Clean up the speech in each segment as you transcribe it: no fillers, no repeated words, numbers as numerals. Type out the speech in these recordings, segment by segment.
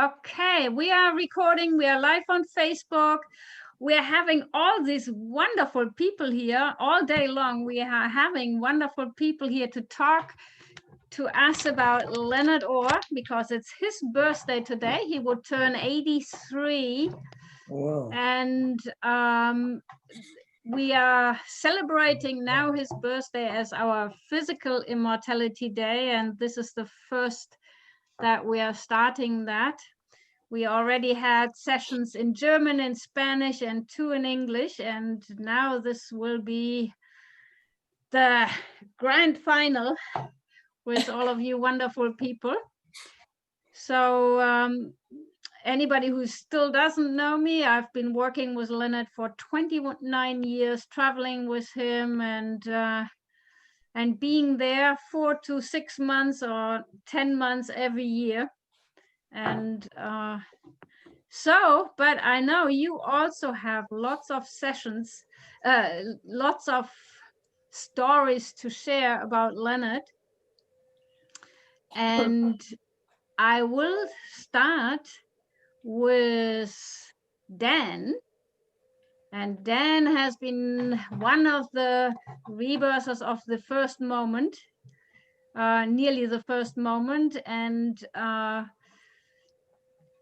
Okay, we are recording. We are live on Facebook. We are having all these wonderful people here all day long. We are having wonderful people here to talk to us about Leonard Orr because it's his birthday today. He would turn 83. Whoa. And we are celebrating now his birthday as our Physical Immortality Day. And this is the first that we are starting that. We already had sessions in German and Spanish and 2 in English, and now this will be the grand final with all of you wonderful people. So anybody who still doesn't know me, I've been working with Leonard for 29 years, traveling with him and being there 4 to 6 months or 10 months every year. And but I know you also have lots of sessions, lots of stories to share about Leonard. And I will start with Dan. And Dan has been one of the rebirthers of the first moment, nearly the first moment,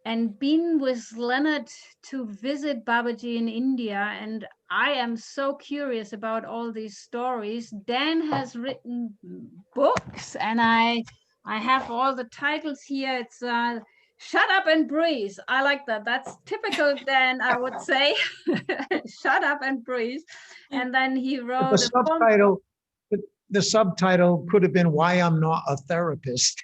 and been with Leonard to visit Babaji in India. And I am so curious about all these stories. Dan has written books, and I have all the titles here. It's Shut Up and Breathe. I like that. That's typical Dan, I would say. Shut Up and Breathe. And then he wrote the subtitle could have been Why I'm Not a Therapist.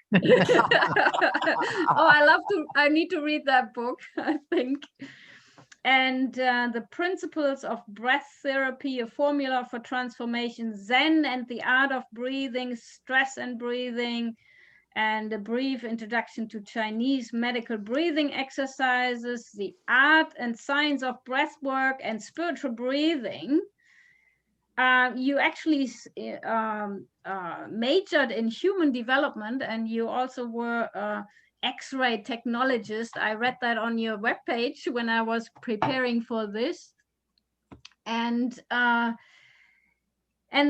I need to read that book, I think. And The Principles of Breath Therapy, a Formula for Transformation, Zen and the Art of Breathing, Stress and Breathing, and a brief introduction to Chinese medical breathing exercises, The Art and Science of Breathwork and Spiritual Breathing. You actually majored in human development, and you also were X-ray technologist. I read that on your webpage when I was preparing for this. And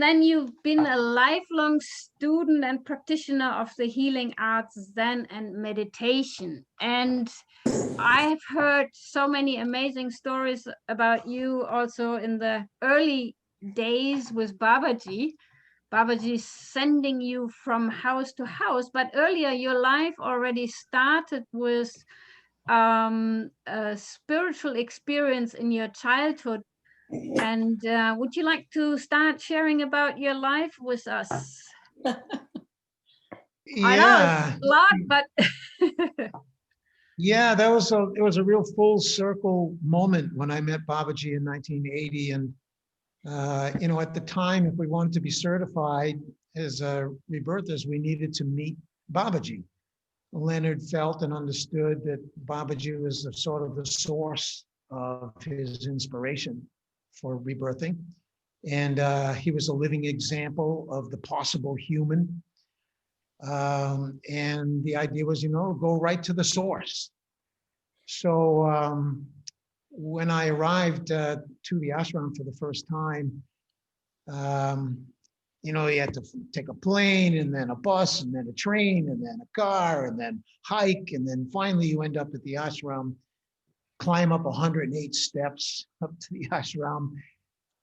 then you've been a lifelong student and practitioner of the healing arts, Zen and meditation. And I've heard so many amazing stories about you also in the early days with Babaji. Babaji sending you from house to house, but earlier your life already started with a spiritual experience in your childhood. And would you like to start sharing about your life with us? Yeah. I know it's a lot, but yeah, it was a real full circle moment when I met Babaji in 1980. And at the time, if we wanted to be certified as rebirthers, we needed to meet Babaji. Leonard felt and understood that Babaji was sort of the source of his inspiration for rebirthing. And he was a living example of the possible human. And the idea was, go right to the source. So when I arrived to the ashram for the first time, you had to take a plane and then a bus and then a train and then a car and then hike. And then finally you end up at the ashram, climb up 108 steps up to the ashram.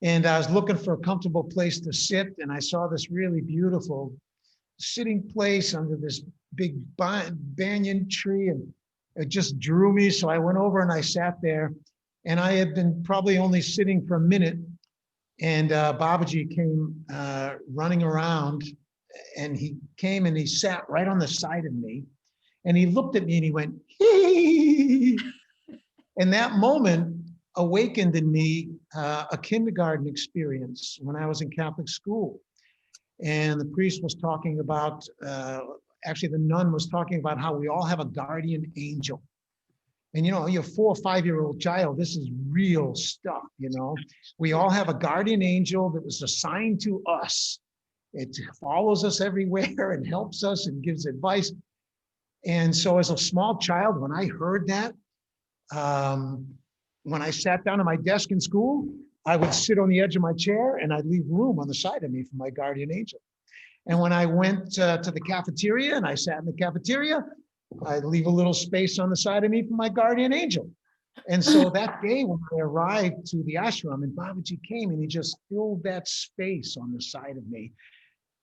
And I was looking for a comfortable place to sit. And I saw this really beautiful sitting place under this big banyan tree. And it just drew me. So I went over and I sat there. And I had been probably only sitting for a minute. And Babaji came running around. And he came and he sat right on the side of me. And he looked at me and he went, "Hee." And that moment awakened in me a kindergarten experience when I was in Catholic school. And the priest was talking about, actually the nun was talking about how we all have a guardian angel. And you're 4 or 5-year-old child, this is real stuff, We all have a guardian angel that was assigned to us. It follows us everywhere and helps us and gives advice. And so as a small child, when I heard that, when I sat down at my desk in school, I would sit on the edge of my chair and I'd leave room on the side of me for my guardian angel. And when I went to the cafeteria and I sat in the cafeteria, I'd leave a little space on the side of me for my guardian angel. And so that day when I arrived to the ashram and Babaji came and he just filled that space on the side of me.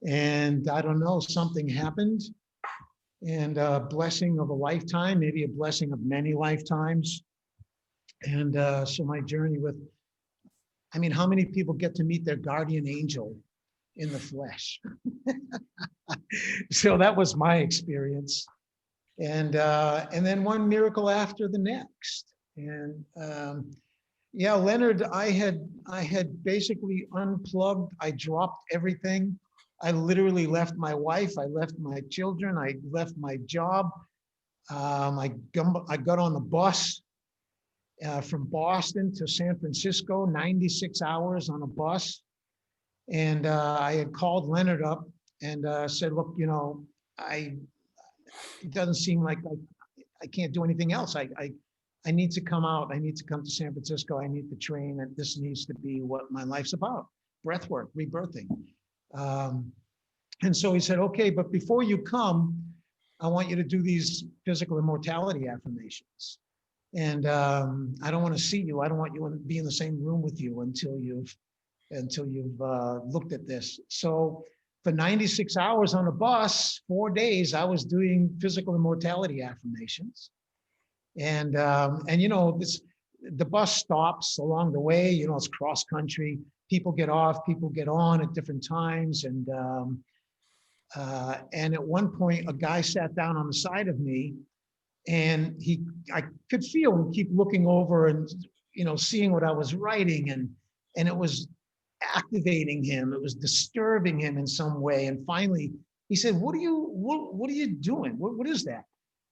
And I don't know, something happened, and a blessing of a lifetime, maybe a blessing of many lifetimes. And so my journey with, I mean, how many people get to meet their guardian angel in the flesh? So that was my experience. And then one miracle after the next. And yeah, Leonard, I had basically unplugged. I dropped everything. I literally left my wife. I left my children. I left my job. I got on the bus from Boston to San Francisco, 96 hours on a bus. And I had called Leonard up and said, look, you know, it doesn't seem like I can't do anything else. I need to come out. I need to come to San Francisco. I need to train, and this needs to be what my life's about. Breathwork, rebirthing. And so he said, okay, but before you come, I want you to do these physical immortality affirmations. And I don't want to see you. I don't want you to be in the same room with you until you've looked at this. So for 96 hours on a bus, 4 days, I was doing physical immortality affirmations. And you know, the bus stops along the way, you know, it's cross country. People get off, people get on at different times. And at one point, a guy sat down on the side of me, and I could feel him keep looking over and, you know, seeing what I was writing, and it was activating him. It was disturbing him in some way. And finally, he said, "What are you doing? What is that?"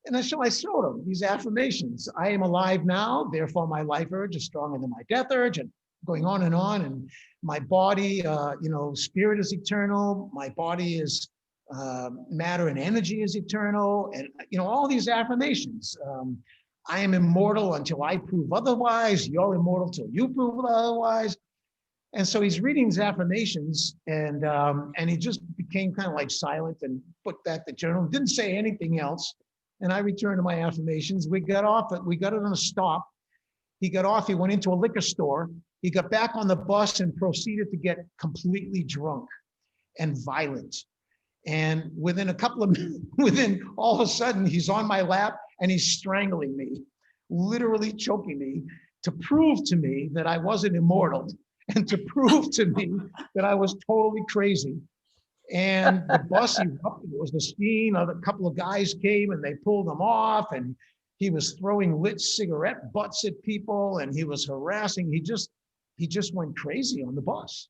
And I showed him these affirmations. I am alive now, therefore my life urge is stronger than my death urge, and going on. And my body, you know, spirit is eternal. My body is matter and energy is eternal. And, you know, all these affirmations. I am immortal until I prove otherwise. You're immortal till you prove otherwise. And so he's reading these affirmations, and he just became kind of like silent and put back the journal, didn't say anything else. And I returned to my affirmations. We got it on a stop. He got off, he went into a liquor store. He got back on the bus and proceeded to get completely drunk and violent. And within all of a sudden, he's on my lap and he's strangling me, literally choking me, to prove to me that I wasn't immortal and to prove to me that I was totally crazy. And the bus erupted. It was the scene. A couple of guys came and they pulled him off, and he was throwing lit cigarette butts at people, and he was harassing. He just went crazy on the bus.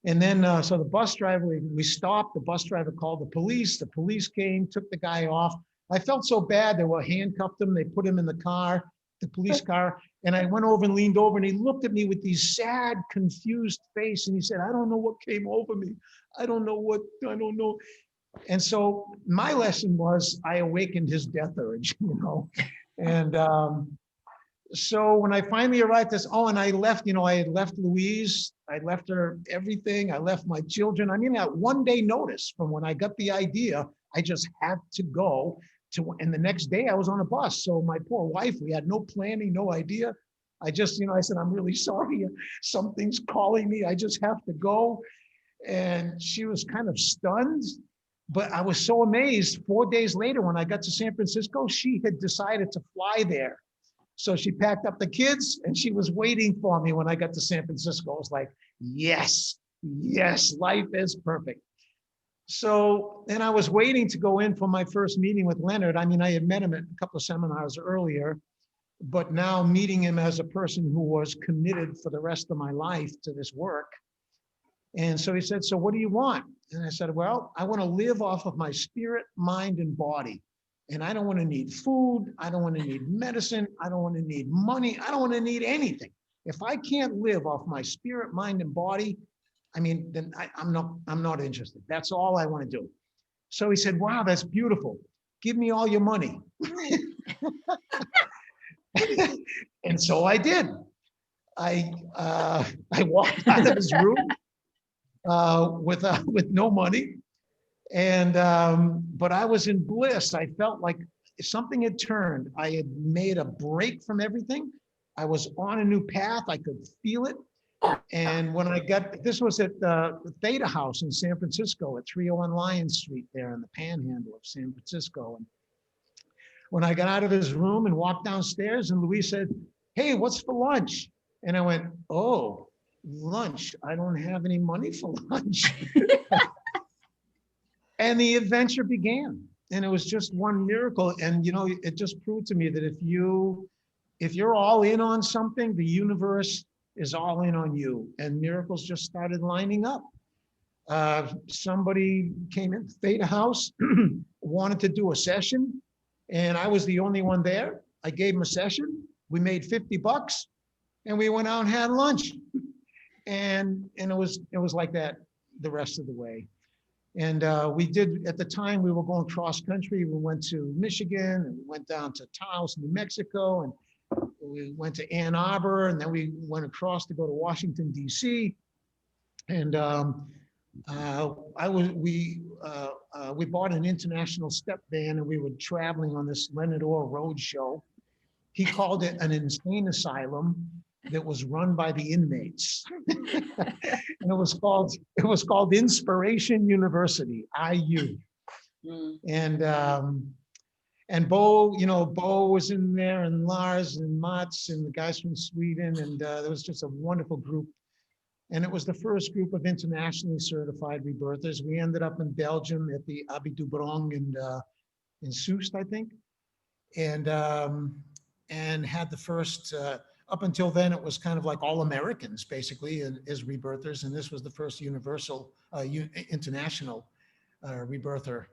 And then, so the bus driver, we stopped. The bus driver called the police. The police came, took the guy off. I felt so bad. They were handcuffed him. They put him in the car, the police car. And I went over and leaned over, and he looked at me with these sad, confused face. And he said, "I don't know what came over me. I don't know." And so my lesson was I awakened his death urge, you know. And so when I finally arrived at this, and I left, you know, I had left Louise. I left her everything. I left my children. I mean, at 1 day notice from when I got the idea, I just had to go to, and the next day I was on a bus. So my poor wife, we had no planning, no idea. I just, you know, I said, "I'm really sorry. Something's calling me. I just have to go." And she was kind of stunned, but I was so amazed. 4 days later, when I got to San Francisco, she had decided to fly there. So she packed up the kids and she was waiting for me when I got to San Francisco. I was like, yes, life is perfect. So then I was waiting to go in for my first meeting with Leonard. I mean, I had met him at a couple of seminars earlier, but now meeting him as a person who was committed for the rest of my life to this work. And so he said, "So what do you want?" And I said, "Well, I want to live off of my spirit, mind, and body. And I don't want to need food. I don't want to need medicine. I don't want to need money. I don't want to need anything. If I can't live off my spirit, mind, and body, I mean, then I'm not interested. That's all I want to do." So he said, "Wow, that's beautiful. give me all your money. And so I did. I walked out of his room with no money, and but I was in bliss. I felt like something had turned. I had made a break from everything. I was on a new path. I could feel it. And when I got, this was at the Theta House in San Francisco at 301 Lion Street there in the Panhandle of San Francisco. And when I got out of his room and walked downstairs, and Louise said, "Hey, what's for lunch?" And I went, "Oh, lunch. I don't have any money for lunch." And the adventure began. And it was just one miracle. And, you know, it just proved to me that if you're all in on something, the universe is all in on you. And miracles just started lining up. Somebody came in Theta House, wanted to do a session, and I was the only one there. I gave him a session. We made $50, and we went out and had lunch. And it was like that the rest of the way. And we did, at the time, we were going cross country. We went to Michigan, and we went down to Taos, New Mexico, and we went to Ann Arbor, and then we went across to go to Washington, D.C. And we bought an international step van, and we were traveling on this Leonard Orr road show. He called it an insane asylum that was run by the inmates. And it was called Inspiration University, IU. And Bo, you know, Bo was in there, and Lars and Mats and the guys from Sweden. And there was just a wonderful group. And it was the first group of internationally certified rebirthers. We ended up in Belgium at the Abbey du Brong in Soest, I think. And had the first, up until then, it was kind of like all Americans, basically, as rebirthers. And this was the first universal, international rebirther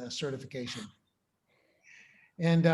certification. And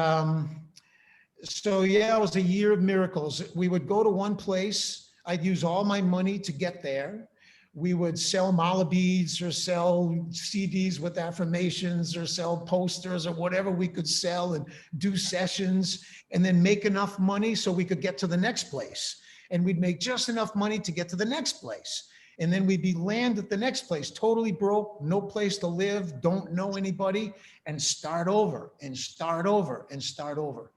so, yeah, it was a year of miracles. We would go to one place. I'd use all my money to get there. We would sell mala beads or sell CDs with affirmations or sell posters or whatever we could sell, and do sessions, and then make enough money so we could get to the next place. And we'd make just enough money to get to the next place. And then we'd be land at the next place, totally broke, no place to live, don't know anybody, and start over and start over and start over.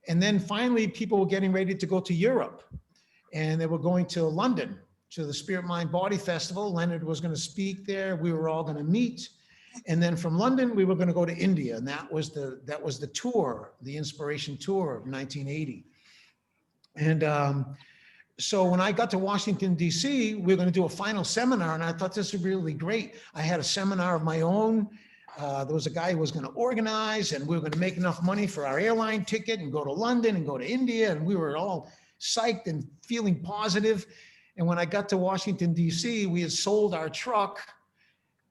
And then finally, people were getting ready to go to Europe, and they were going to London, to the Spirit Mind Body Festival. Leonard was going to speak there. We were all going to meet. And then from London, we were going to go to India. And that was the tour, the Inspiration Tour of 1980. And so when I got to Washington, D.C., we were going to do a final seminar, and I thought this would be really great. I had a seminar of my own. There was a guy who was going to organize, and we were going to make enough money for our airline ticket and go to London and go to India. And we were all psyched and feeling positive. And when I got to Washington, D.C., we had sold our truck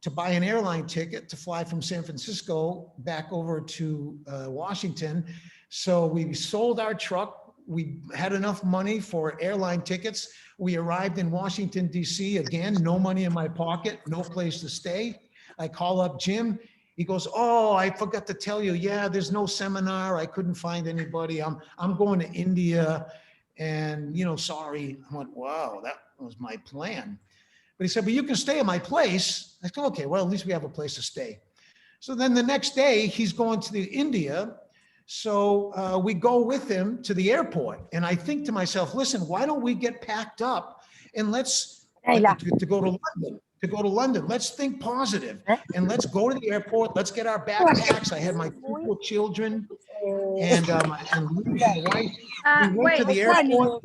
to buy an airline ticket to fly from San Francisco back over to Washington. So we sold our truck. We had enough money for airline tickets. We arrived in Washington, D.C. Again, no money in my pocket, no place to stay. I call up Jim. He goes, "Oh, I forgot to tell you. Yeah, there's no seminar. I couldn't find anybody. I'm going to India. And, you know, sorry." I went, "Wow, that was my plan." But he said, "But you can stay at my place." I said, "Okay, well, at least we have a place to stay." So then the next day, he's going to India. So we go with him to the airport. And I think to myself, listen, why don't we get packed up and let's to go to London? To go to London, let's think positive, and let's go to the airport. Let's get our backpacks. I had my 2 children and my wife. We went to the airport.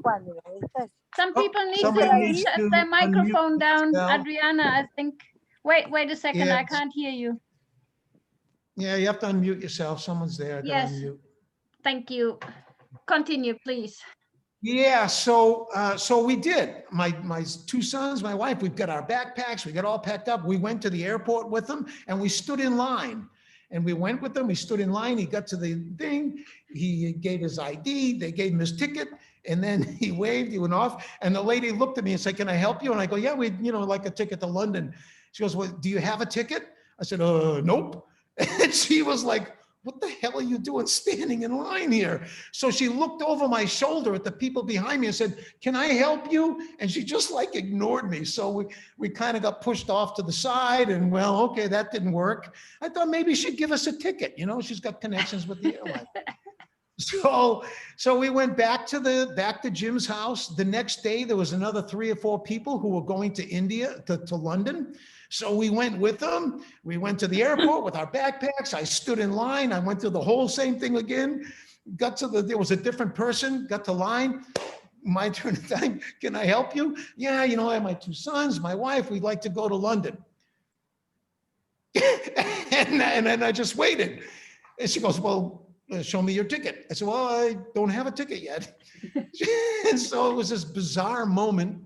Some people need somebody to shut their microphone down. themselves. Adriana, I think. Wait a second. Yeah. I can't hear you. Yeah, you have to unmute yourself. Someone's there. Yes. Unmute. Thank you. Continue, please. Yeah, so we did. My 2 sons, my wife, we've got our backpacks, we got all packed up. We went to the airport with them, and we stood in line. And we went with them, we stood in line. He got to the thing, he gave his ID, they gave him his ticket, and then he waved, he went off. And the lady looked at me and said, "Can I help you?" And I go, "Yeah, we'd, like a ticket to London." She goes, "Well, do you have a ticket?" I said, "Nope." And she was like, what the hell are you doing standing in line here? So she looked over my shoulder at the people behind me and said, can I help you? And she just like ignored me. So we kind of got pushed off to the side, and well, okay, that didn't work. I thought maybe she'd give us a ticket. You know, she's got connections with the airline. So we went back to Jim's house. The next day, there was another 3 or 4 people who were going to India, to London. So we went with them. We went to the airport with our backpacks. I stood in line. I went through the whole same thing again. There was a different person, got to line. My turn to time. Can I help you? Yeah, you know, I have my 2 sons, my wife, we'd like to go to London. and then I just waited. And she goes, well, show me your ticket. I said, well, I don't have a ticket yet. And so it was this bizarre moment.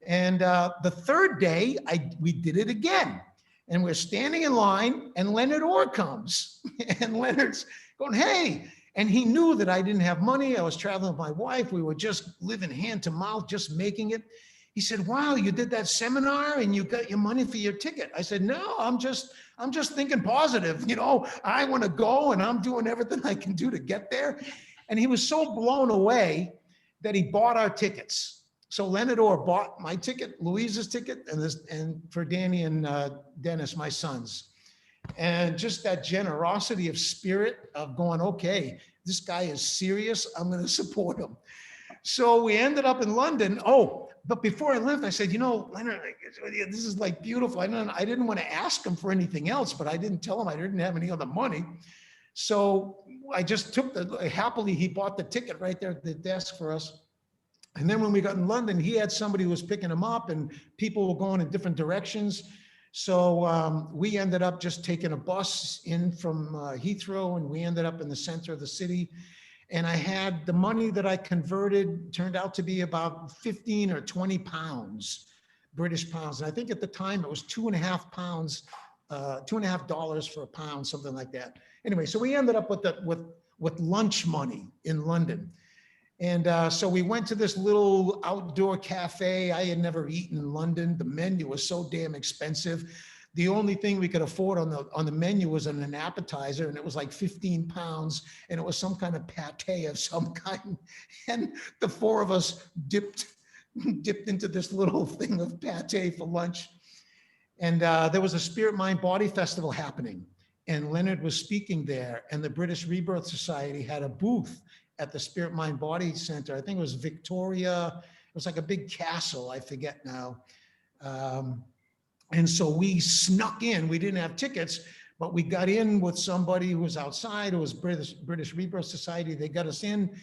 And the third day, we did it again. And we're standing in line, and Leonard Orr comes. And Leonard's going, hey. And he knew that I didn't have money. I was traveling with my wife. We were just living hand to mouth, just making it. He said, wow, you did that seminar and you got your money for your ticket. I said, no, I'm just thinking positive. You know, I want to go, and I'm doing everything I can do to get there. And he was so blown away that he bought our tickets. So Leonard Orr bought my ticket, Louise's ticket, and for Danny and Dennis, my sons. And just that generosity of spirit of going, okay, this guy is serious. I'm going to support him. So we ended up in London. Oh, but before I left, I said, you know, Leonard, this is like beautiful. I didn't want to ask him for anything else, but I didn't tell him I didn't have any other money. So I just took happily, he bought the ticket right there at the desk for us. And then when we got in London, he had somebody who was picking him up, and people were going in different directions. So we ended up just taking a bus in from Heathrow, and we ended up in the center of the city. And I had the money that I converted turned out to be about 15 or 20 pounds, British pounds. And I think at the time it was $2.50 for a pound, something like that. Anyway, so we ended up with lunch money in London. And so we went to this little outdoor cafe. I had never eaten in London. The menu was so damn expensive. The only thing we could afford on the menu was an appetizer, and it was like 15 pounds, and it was some kind of pate of some kind. And the 4 of us dipped into this little thing of pate for lunch. And there was a Spirit, Mind, Body festival happening, and Leonard was speaking there, and the British Rebirth Society had a booth at the Spirit, Mind, Body Center. I think it was Victoria. It was like a big castle. I forget now. And so we snuck in. We didn't have tickets, but we got in with somebody who was outside. It was British Rebirth Society. They got us in.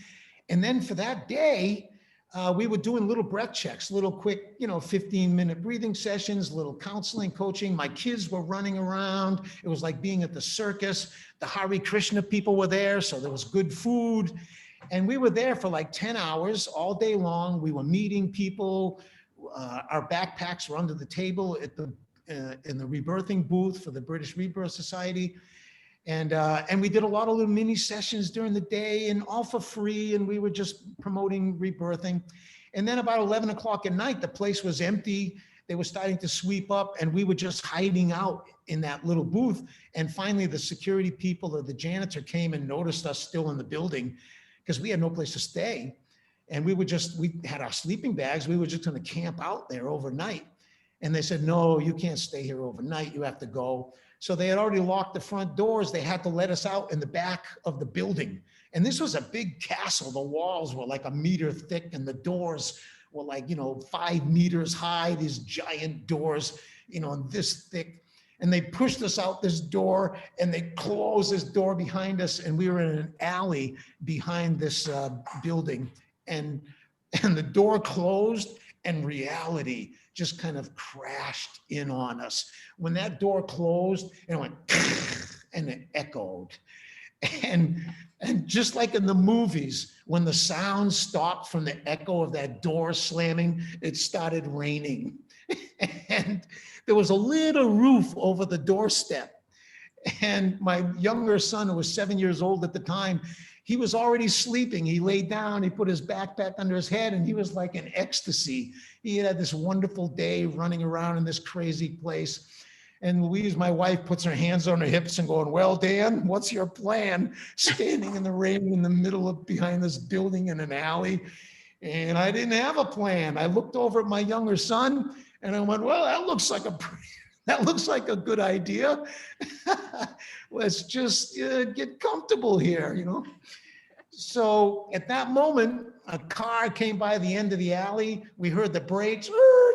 And then for that day, we were doing little breath checks, little quick, 15-minute breathing sessions, little counseling, coaching. My kids were running around. It was like being at the circus. The Hare Krishna people were there, so there was good food. And we were there for like 10 hours all day long. We were meeting people. Our backpacks were under the table in the rebirthing booth for the British Rebirth Society. And we did a lot of little mini sessions during the day, and all for free. And we were just promoting rebirthing. And then about 11 o'clock at night, the place was empty. They were starting to sweep up, and we were just hiding out in that little booth. And finally, the security people or the janitor came and noticed us still in the building, because we had no place to stay. And we had our sleeping bags. We were just going to camp out there overnight. And they said, no, you can't stay here overnight. You have to go. So they had already locked the front doors. They had to let us out in the back of the building. And this was a big castle. The walls were like 1 meter thick, and the doors were like, 5 meters high, these giant doors, this thick. And they pushed us out this door, and they closed this door behind us. And we were in an alley behind this building. And the door closed, and reality just kind of crashed in on us. When that door closed, it went and it echoed. And just like in the movies, when the sound stopped from the echo of that door slamming, it started raining. And there was a little roof over the doorstep. And my younger son, who was 7 years old at the time, he was already sleeping. He laid down, he put his backpack under his head, and he was like in ecstasy. He had this wonderful day running around in this crazy place. And Louise, my wife, puts her hands on her hips and going, well, Dan, what's your plan? Standing in the rain in the middle of behind this building in an alley. And I didn't have a plan. I looked over at my younger son and I went, well, that looks like a good idea. Let's just get comfortable here, you know? So at that moment, a car came by the end of the alley. We heard the brakes,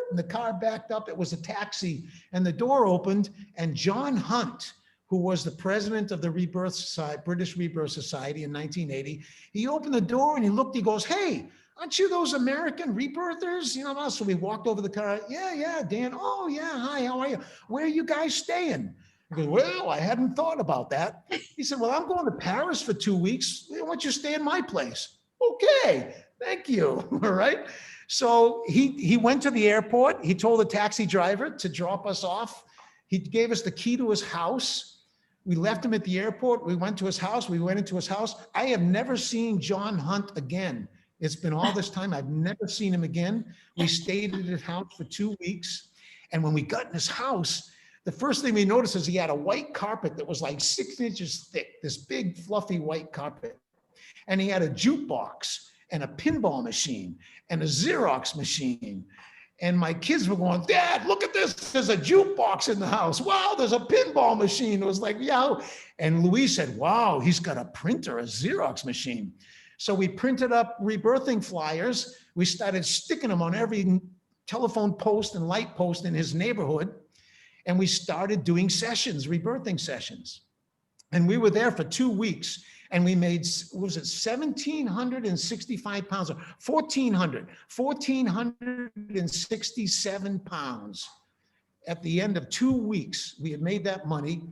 and the car backed up. It was a taxi, and the door opened, and John Hunt, who was the president of the Rebirth Society, British Rebirth Society in 1980, he opened the door and he looked, he goes, hey, aren't you those American rebirthers? You know, so we walked over the car. Yeah, Dan. Oh, yeah. Hi, how are you? Where are you guys staying? He goes, well, I hadn't thought about that. He said, well, I'm going to Paris for 2 weeks. Why don't you stay in my place? Okay, thank you. All right. So he went to the airport. He told the taxi driver to drop us off. He gave us the key to his house. We left him at the airport. We went to his house. We went into his house. I have never seen John Hunt again. It's been all this time. I've never seen him again. We stayed at his house for 2 weeks. And when we got in his house, the first thing we noticed is he had a white carpet that was like 6 inches thick, this big fluffy white carpet. And he had a jukebox and a pinball machine and a Xerox machine. And my kids were going, Dad, look at this. There's a jukebox in the house. Wow, there's a pinball machine. It was like, yeah. And Louise said, wow, he's got a printer, a Xerox machine. So we printed up rebirthing flyers. We started sticking them on every telephone post and light post in his neighborhood. And we started doing sessions, rebirthing sessions. And we were there for 2 weeks. And we made, what was it, 1,765 pounds, or 1,467 pounds. At the end of 2 weeks, we had made that money,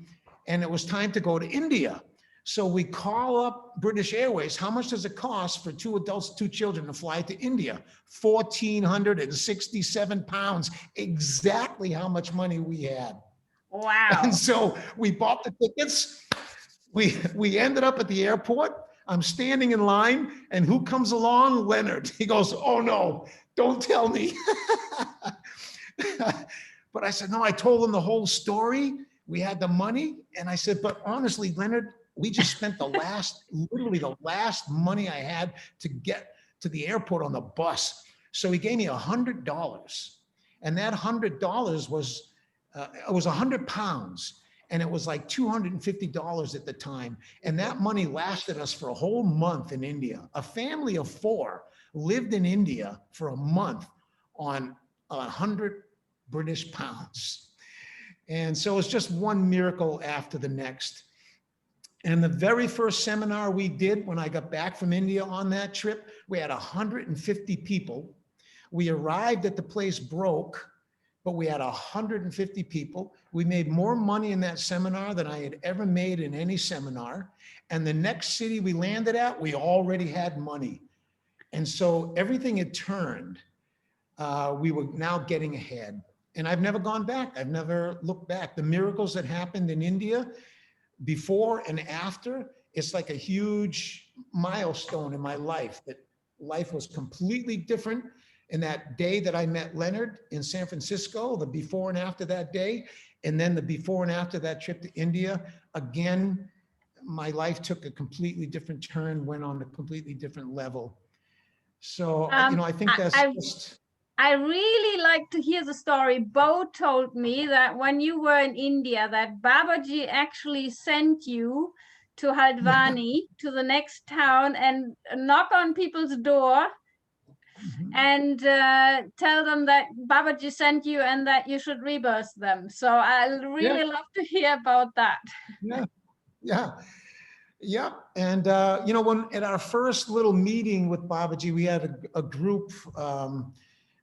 and it was time to go to India. So we call up British Airways. How much does it cost for 2 adults, 2 children to fly to India? 1,467 pounds, exactly how much money we had. Wow. And so we bought the tickets. We ended up at the airport. I'm standing in line, and who comes along? Leonard. He goes, oh no, don't tell me. But I said, no, I told him the whole story. We had the money. And I said, but honestly, Leonard, we just spent literally the last money I had to get to the airport on the bus. So he gave me $100. And that $100 was, it was 100 pounds. And it was like $250 at the time. And that money lasted us for a whole month in India. A family of 4 lived in India for a month on 100 British pounds. And so it's just one miracle after the next. And the very first seminar we did when I got back from India on that trip, we had 150 people. We arrived at the place broke, but we had 150 people. We made more money in that seminar than I had ever made in any seminar. And the next city we landed at, we already had money. And so everything had turned. We were now getting ahead. And I've never gone back. I've never looked back. The miracles that happened in India before and after, it's like a huge milestone in my life, that life was completely different. And that day that I met Leonard in San Francisco, the before and after that day, and then the before and after that trip to India, again, my life took a completely different turn, went on a completely different level. So, you know, I think that's I really like to hear the story. Bo told me that when you were in India, that Babaji actually sent you to Haldwani, to the next town, and knock on people's door and tell them that Babaji sent you and that you should rebirth them. So I really love to hear about that. Yeah. And, you know, when at our first little meeting with Babaji, we had a group.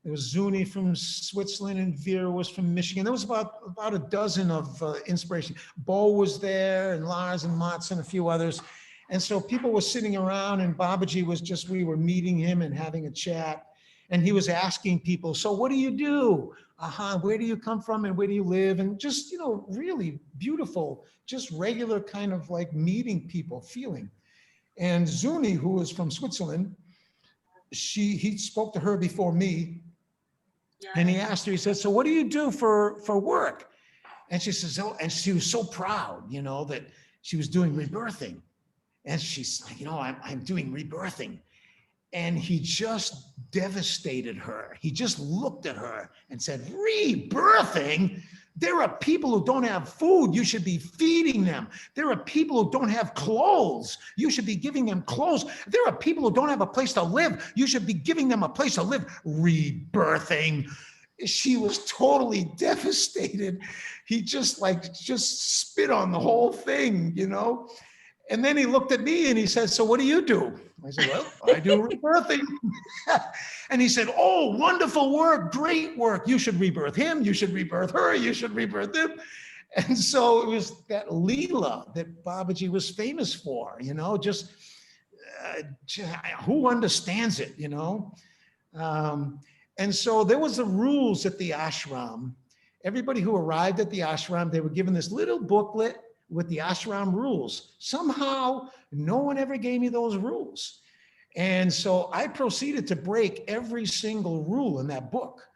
There was Zuni from Switzerland and Vera was from Michigan. There was about a dozen of inspiration. Bo was there, and Lars and Mats and a few others. And so people were sitting around, and Babaji was just, we were meeting him and having a chat. And he was asking people, so what do you do? Where do you come from and where do you live? And just, you know, really beautiful, just regular kind of like meeting people, feeling. And Zuni, who was from Switzerland, he spoke to her before me. And he asked her, he said, so what do you do for work? And she says, oh, and she was so proud, you know, that she was doing rebirthing. And she's like, you know, I'm doing rebirthing. And he just devastated her. He just looked at her and said, rebirthing? There are people who don't have food. You should be feeding them. There are people who don't have clothes. You should be giving them clothes. There are people who don't have a place to live. You should be giving them a place to live. Rebirthing. She was totally devastated. He just spit on the whole thing, you know? And then he looked at me and he said, so what do you do? I said, well, I do rebirthing. And he said, oh, wonderful work, great work. You should rebirth him. You should rebirth her. You should rebirth him. And so it was that Leela that Babaji was famous for, you know, just who understands it, you know? And so there was the rules at the ashram. Everybody who arrived at the ashram, they were given this little booklet with the ashram rules. Somehow, no one ever gave me those rules. And so I proceeded to break every single rule in that book.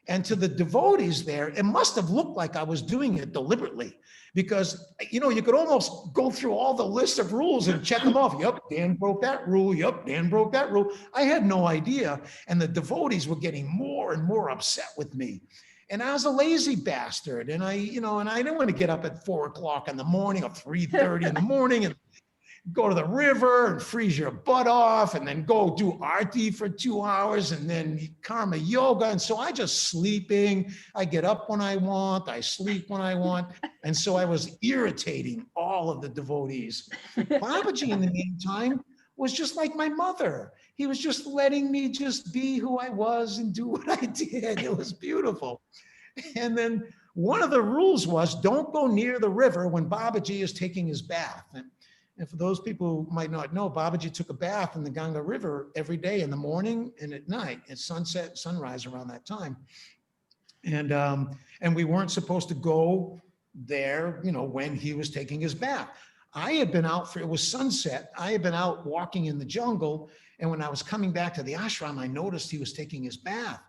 And to the devotees there, it must have looked like I was doing it deliberately, because, you know, you could almost go through all the list of rules and check them off. Yep, Dan broke that rule. Yep, Dan broke that rule. I had no idea. And the devotees were getting more and more upset with me. And I was a lazy bastard. And I didn't want to get up at 4 o'clock in the morning or 3:30 in the morning and go to the river and freeze your butt off and then go do arti for 2 hours and then karma yoga. And so I just sleeping. I get up when I want. I sleep when I want. And so I was irritating all of the devotees. Babaji, in the meantime, was just like my mother. He was just letting me just be who I was and do what I did. It was beautiful. And then one of the rules was, don't go near the river when Babaji is taking his bath. And for those people who might not know, Babaji took a bath in the Ganga River every day in the morning and at night, at sunset, sunrise, around that time. And we weren't supposed to go there, you know, when he was taking his bath. I had been out it was sunset. I had been out walking in the jungle. And when I was coming back to the ashram, I noticed he was taking his bath.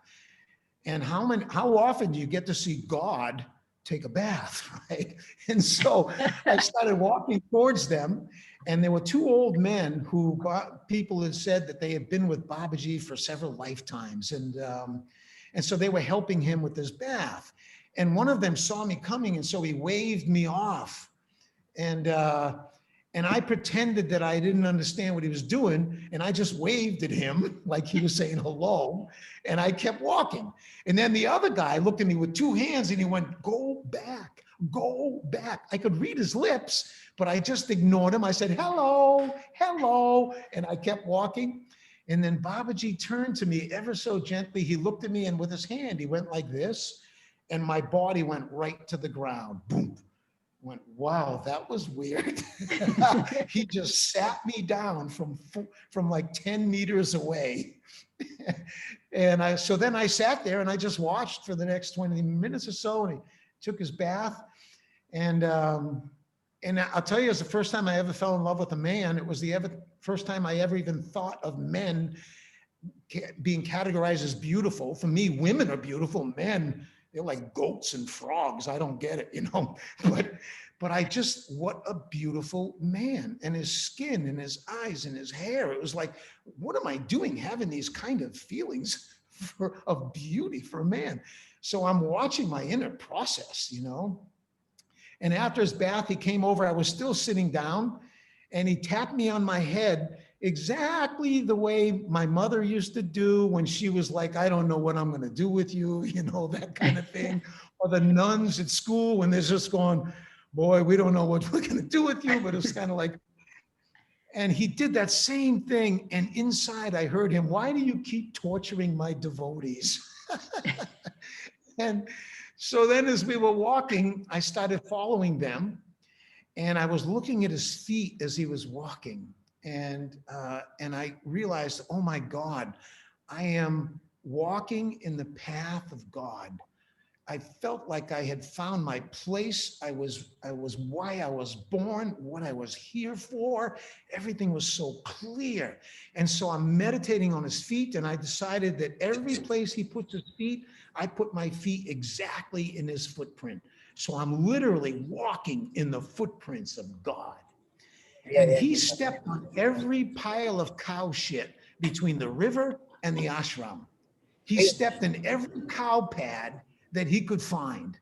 And how often do you get to see God take a bath, right? And so I started walking towards them, and there were 2 old men who people had said that they had been with Babaji for several lifetimes. And so they were helping him with his bath. And one of them saw me coming, and so he waved me off. And I pretended that I didn't understand what he was doing, and I just waved at him like he was saying hello, and I kept walking. And then the other guy looked at me with 2 hands, and he went, go back, go back. I could read his lips, but I just ignored him. I said, hello, hello, and I kept walking. And then Babaji turned to me ever so gently. He looked at me, and with his hand, he went like this, and my body went right to the ground, boom. Went, wow, that was weird. He just sat me down from like 10 meters away. And so then I sat there and I just watched for the next 20 minutes or so, and he took his bath. And I'll tell you, it was the first time I ever fell in love with a man. It was the first time I ever even thought of men being categorized as beautiful. For me, women are beautiful. Men, they're like goats and frogs. I don't get it, you know, but I just, what a beautiful man, and his skin and his eyes and his hair. It was like, what am I doing having these kind of feelings of beauty for a man? So I'm watching my inner process, you know, and after his bath, he came over. I was still sitting down, and he tapped me on my head exactly the way my mother used to do when she was like, I don't know what I'm going to do with you, you know, that kind of thing. Or the nuns at school when they're just going, boy, we don't know what we're going to do with you, but it's kind of like, and he did that same thing. And inside I heard him, why do you keep torturing my devotees? And so then as we were walking, I started following them, and I was looking at his feet as he was walking. And I realized, oh my God, I am walking in the path of God. I felt like I had found my place. I was why I was born, what I was here for. Everything was so clear. And so I'm meditating on his feet, and I decided that every place he puts his feet, I put my feet exactly in his footprint. So I'm literally walking in the footprints of God. And he stepped on every pile of cow shit between the river and the ashram. He stepped in every cow pad that he could find.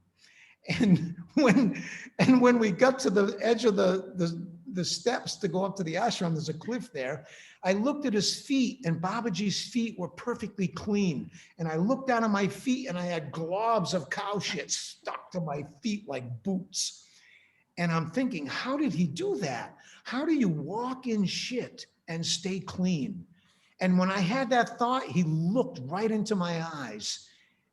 And when we got to the edge of the steps to go up to the ashram, there's a cliff there. I looked at his feet, and Babaji's feet were perfectly clean. And I looked down at my feet, and I had globs of cow shit stuck to my feet like boots. And I'm thinking, how did he do that? How do you walk in shit and stay clean? And when I had that thought, he looked right into my eyes,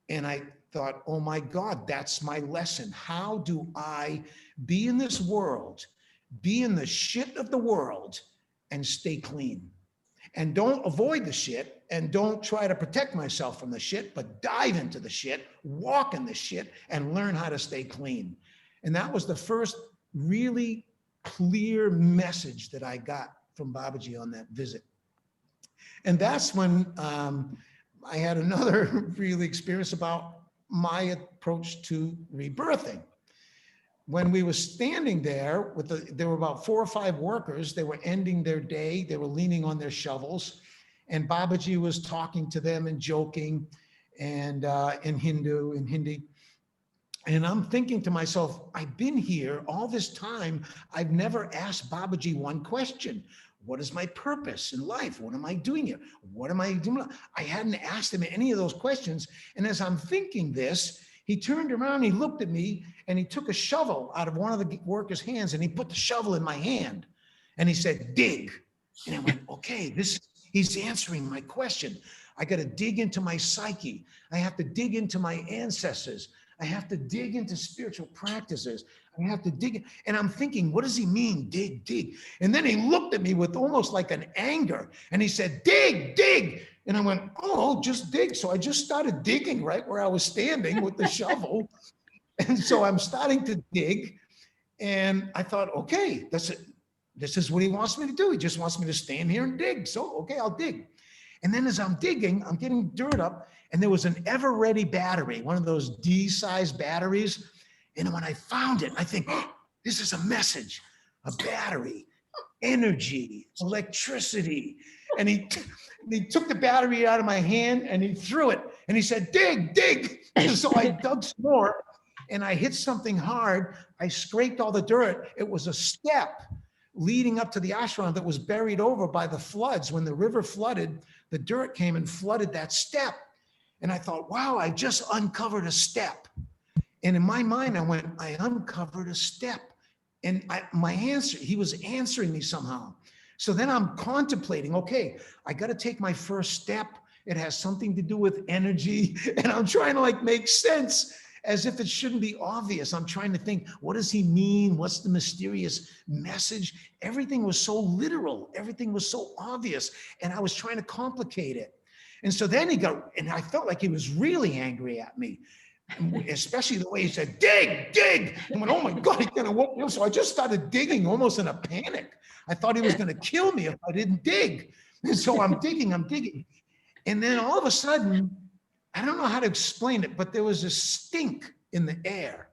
and I thought, oh my God, that's my lesson. How do I be in this world, be in the shit of the world, and stay clean? And don't avoid the shit, and don't try to protect myself from the shit, but dive into the shit, walk in the shit, and learn how to stay clean. And that was the first really clear message that I got from Babaji on that visit. And that's when I had another really experience about my approach to rebirthing. When we were standing there there were about 4 or 5 workers. They were ending their day. They were leaning on their shovels, and Babaji was talking to them and joking, and in Hindi. And I'm thinking to myself, I've been here all this time. I've never asked Babaji one question. What is my purpose in life? What am I doing here? What am I doing? I hadn't asked him any of those questions. And as I'm thinking this, he turned around, he looked at me, and he took a shovel out of one of the workers' hands, and he put the shovel in my hand. And he said, dig. And I went, okay, he's answering my question. I got to dig into my psyche. I have to dig into my ancestors. I have to dig into spiritual practices. I have to dig. And I'm thinking, what does he mean, dig, dig? And then he looked at me with almost like an anger, and he said, dig, dig. And I went, oh, just dig. So I just started digging right where I was standing with the shovel. And so I'm starting to dig. And I thought, okay, this is what he wants me to do. He just wants me to stand here and dig. So, okay, I'll dig. And then as I'm digging, I'm getting dirt up, and there was an ever-ready battery, one of those D-sized batteries. And when I found it, I think, oh, this is a message, a battery, energy, electricity. And he took the battery out of my hand, and he threw it, and he said, dig, dig. And so I dug some more, and I hit something hard. I scraped all the dirt. It was a step leading up to the ashram that was buried over by the floods. When the river flooded, the dirt came and flooded that step. And I thought, wow, I just uncovered a step. And in my mind, I went, I uncovered a step. And my answer, he was answering me somehow. So then I'm contemplating, okay, I got to take my first step. It has something to do with energy. And I'm trying to like make sense as if it shouldn't be obvious. I'm trying to think, what does he mean? What's the mysterious message? Everything was so literal. Everything was so obvious. And I was trying to complicate it. And so then and I felt like he was really angry at me, especially the way he said, dig, dig. And went, oh my God, he's gonna whoop me. So I just started digging almost in a panic. I thought he was gonna kill me if I didn't dig. And so I'm digging. And then all of a sudden, I don't know how to explain it, but there was a stink in the air.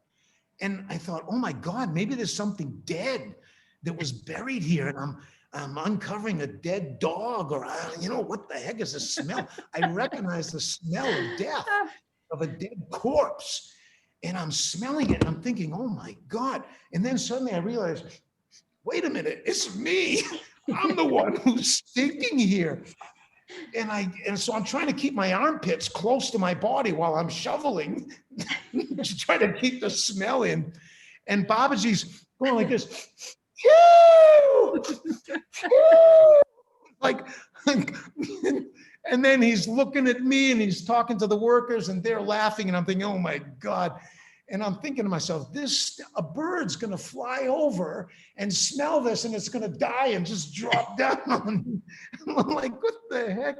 And I thought, oh my God, maybe there's something dead that was buried here. And I'm uncovering a dead dog, or what the heck is the smell? I recognize the smell of death, of a dead corpse. And I'm smelling it, and I'm thinking, oh my God. And then suddenly I realized, wait a minute, it's me. I'm the one who's stinking here. And so I'm trying to keep my armpits close to my body while I'm shoveling to try to keep the smell in. And Babaji's going like this, like, and then he's looking at me, and he's talking to the workers, and they're laughing, and I'm thinking, oh my God. And I'm thinking to myself, a bird's going to fly over and smell this, and it's going to die and just drop down on me. I'm like, what the heck?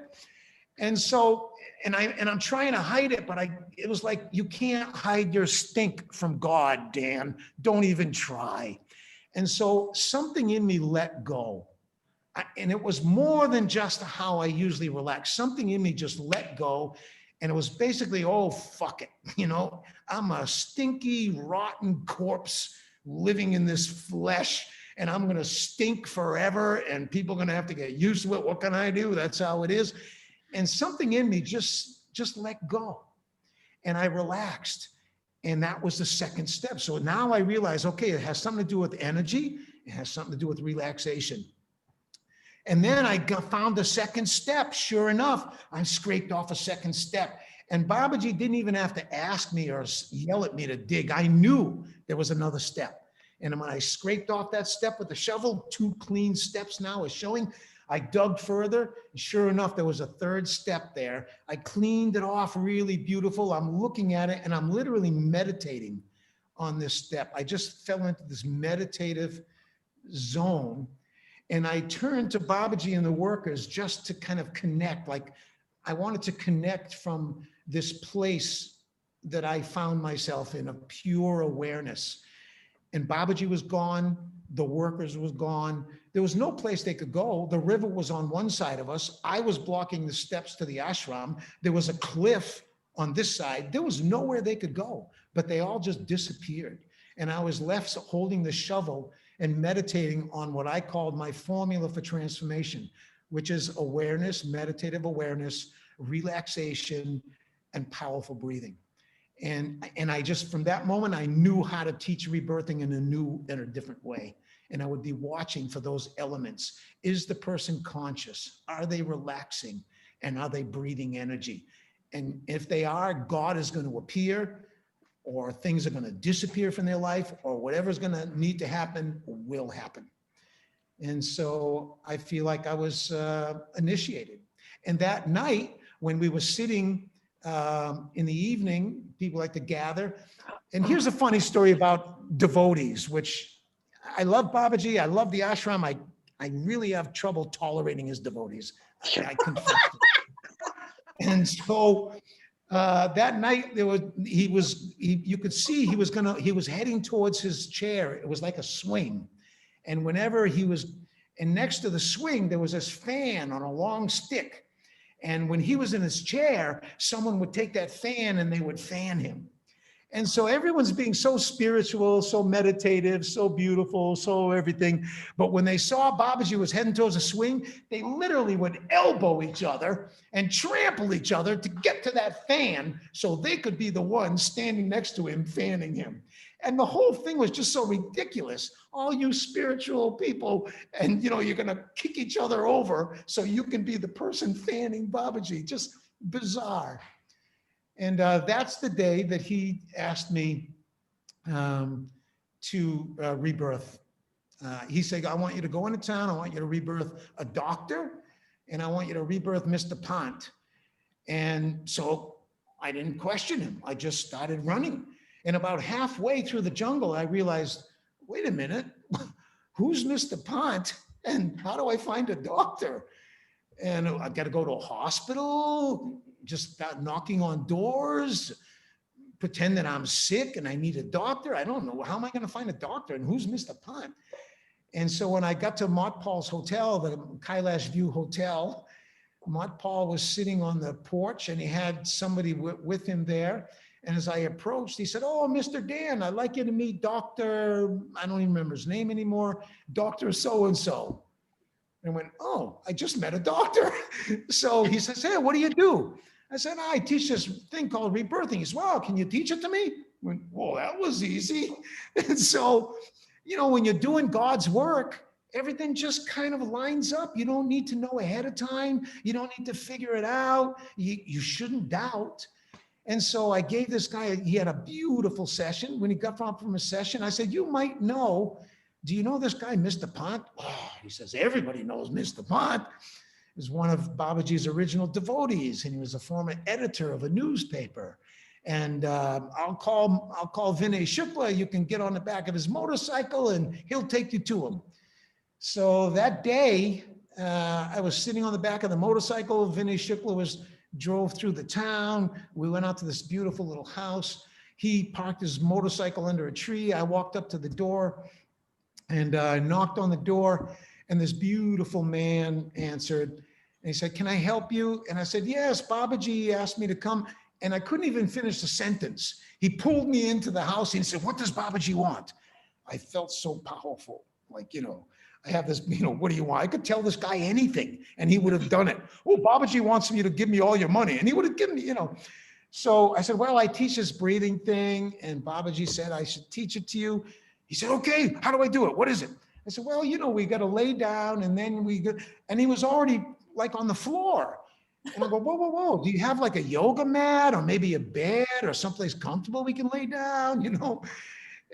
And so, and I'm trying to hide it, but it was like, you can't hide your stink from God, Dan. Don't even try. And so something in me let go. And it was more than just how I usually relax. Something in me just let go. And it was basically, oh, fuck it. I'm a stinky, rotten corpse living in this flesh, and I'm going to stink forever, and people are going to have to get used to it. What can I do? That's how it is. And something in me just let go. And I relaxed. And that was the second step. So now I realize, okay, it has something to do with energy. It has something to do with relaxation. And then I found the second step. Sure enough, I scraped off a second step. And Babaji didn't even have to ask me or yell at me to dig. I knew there was another step. And when I scraped off that step with the shovel, 2 clean steps now is showing. I dug further. And sure enough, there was a third step there. I cleaned it off really beautiful. I'm looking at it and I'm literally meditating on this step. I just fell into this meditative zone. And I turned to Babaji and the workers just to kind of connect. Like I wanted to connect from this place that I found myself in, of pure awareness. And Babaji was gone. The workers was gone. There was no place they could go. The river was on one side of us. I was blocking the steps to the ashram. There was a cliff on this side. There was nowhere they could go, but they all just disappeared. And I was left holding the shovel and meditating on what I called my formula for transformation, which is awareness, meditative awareness, relaxation, and powerful breathing. And I just, from that moment, I knew how to teach rebirthing in a different way. And I would be watching for those elements. Is the person conscious? Are they relaxing? And are they breathing energy? And if they are, God is going to appear, or things are going to disappear from their life, or whatever's going to need to happen will happen. And so I feel like I was initiated. And that night, when we were sitting in the evening, people like to gather. And here's a funny story about devotees, which I love Babaji. I love the ashram. I really have trouble tolerating his devotees. I confess. And so that night you could see he was heading towards his chair. It was like a swing. And and next to the swing, there was this fan on a long stick. And when he was in his chair, someone would take that fan and they would fan him. And so everyone's being so spiritual, so meditative, so beautiful, so everything. But when they saw Babaji was heading towards a swing, they literally would elbow each other and trample each other to get to that fan so they could be the ones standing next to him, fanning him. And the whole thing was just so ridiculous. All you spiritual people, and you're going to kick each other over so you can be the person fanning Babaji. Just bizarre. And that's the day that he asked me to rebirth. He said, I want you to go into town. I want you to rebirth a doctor, and I want you to rebirth Mr. Pant. And so I didn't question him. I just started running. And about halfway through the jungle, I realized, wait a minute, who's Mr. Pant? And how do I find a doctor? And I got to go to a hospital, just start knocking on doors, pretend that I'm sick and I need a doctor. I don't know. How am I going to find a doctor? And who's Mr. Pant? And so when I got to Motpal's hotel, the Kailash View Hotel, Motpal was sitting on the porch and he had somebody with him there. And as I approached, he said, oh, Mr. Dan, I'd like you to meet Dr., I don't even remember his name anymore, Dr. So-and-so. And I went, oh, I just met a doctor. So he says, hey, what do you do? I said, I teach this thing called rebirthing. He said, well, can you teach it to me? I went, well, that was easy. And so, when you're doing God's work, everything just kind of lines up. You don't need to know ahead of time. You don't need to figure it out. You shouldn't doubt. And so I gave this guy, he had a beautiful session. When he got from a session, I said, you might know, do you know this guy, Mr. Pant? Oh, he says, everybody knows Mr. Pant. He was one of Babaji's original devotees, and he was a former editor of a newspaper. And I'll call Vinay Shukla. You can get on the back of his motorcycle and he'll take you to him. So that day, I was sitting on the back of the motorcycle. Vinay Shukla drove through the town. We went out to this beautiful little house. He parked his motorcycle under a tree. I walked up to the door and knocked on the door, and this beautiful man answered. And he said, can I help you? And I said, yes, Babaji asked me to come. And I couldn't even finish the sentence. He pulled me into the house and said, what does Babaji want? I felt so powerful. Like, I have this, what do you want? I could tell this guy anything and he would have done it. Oh, Babaji wants you to give me all your money. And he would have given me, So I said, well, I teach this breathing thing. And Babaji said, I should teach it to you. He said, okay, how do I do it? What is it? I said, well, we got to lay down and then and he was already like on the floor. And I go, whoa, whoa, whoa. Do you have like a yoga mat or maybe a bed or someplace comfortable we can lay down,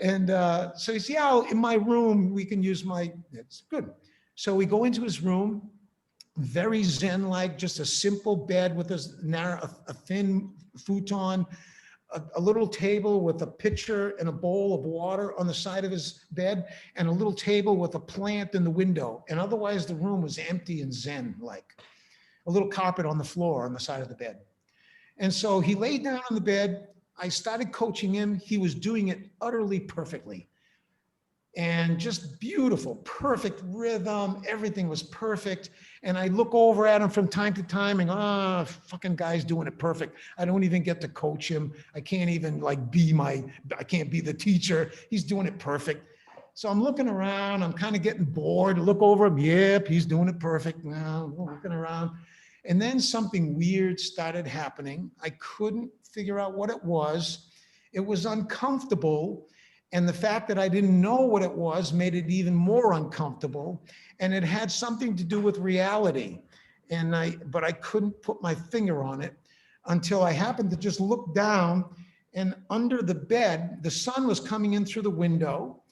And so he said, yeah, in my room, we can use it's good. So we go into his room, very Zen-like, just a simple bed with a thin futon, a little table with a pitcher and a bowl of water on the side of his bed, and a little table with a plant in the window. And otherwise the room was empty and Zen-like. A little carpet on the floor on the side of the bed. And so he laid down on the bed. I started coaching him. He was doing it utterly perfectly. And just beautiful, perfect rhythm. Everything was perfect. And I look over at him from time to time and fucking guy's doing it perfect. I don't even get to coach him. I can't even I can't be the teacher. He's doing it perfect. So I'm looking around. I'm kind of getting bored. Look over him. Yep, he's doing it perfect. Now looking around. And then something weird started happening. I couldn't figure out what it was. It was uncomfortable. And the fact that I didn't know what it was made it even more uncomfortable. And it had something to do with reality. But I couldn't put my finger on it until I happened to just look down, and under the bed, the sun was coming in through the window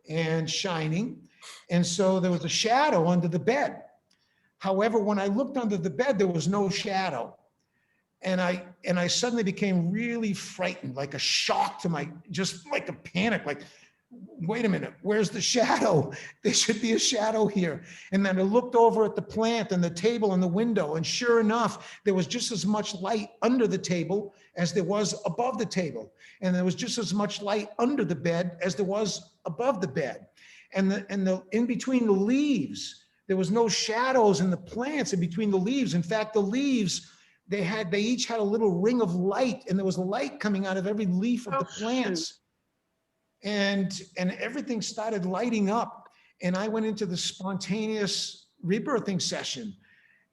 and shining. And so there was a shadow under the bed. However, when I looked under the bed, there was no shadow. And I suddenly became really frightened, like a shock to just like a panic, like, wait a minute, where's the shadow? There should be a shadow here. And then I looked over at the plant and the table and the window, and sure enough, there was just as much light under the table as there was above the table. And there was just as much light under the bed as there was above the bed. And in between the leaves, there was no shadows in the plants in between the leaves. In fact, the leaves, they each had a little ring of light, and there was light coming out of every leaf of the plants. And everything started lighting up. And I went into the spontaneous rebirthing session.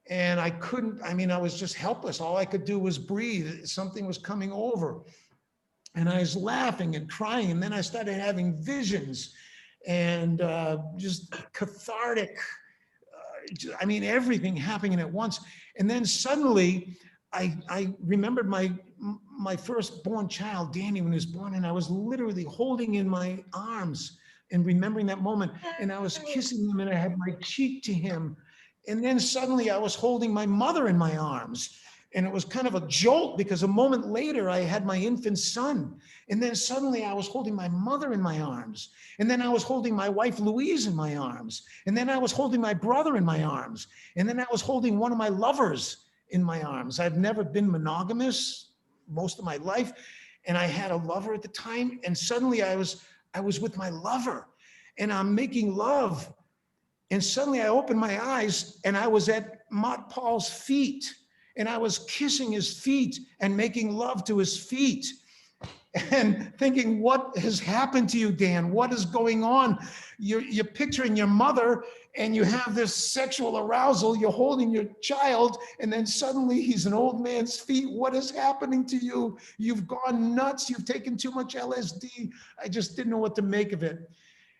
And I was just helpless. All I could do was breathe. Something was coming over. And I was laughing and crying. And then I started having visions and just cathartic, everything happening at once. And then suddenly I remembered my firstborn child, Danny, when he was born, and I was literally holding in my arms and remembering that moment. And I was kissing him and I had my cheek to him. And then suddenly I was holding my mother in my arms. And it was kind of a jolt because a moment later I had my infant son. And then suddenly I was holding my mother in my arms. And then I was holding my wife Louise in my arms. And then I was holding my brother in my arms. And then I was holding one of my lovers in my arms. I've never been monogamous most of my life. And I had a lover at the time. And suddenly I was with my lover and I'm making love. And suddenly I opened my eyes and I was at Mott Paul's feet. And I was kissing his feet and making love to his feet and thinking, what has happened to you, Dan? What is going on? You're picturing your mother and you have this sexual arousal. You're holding your child and then suddenly he's an old man's feet. What is happening to you? You've gone nuts. You've taken too much LSD. I just didn't know what to make of it.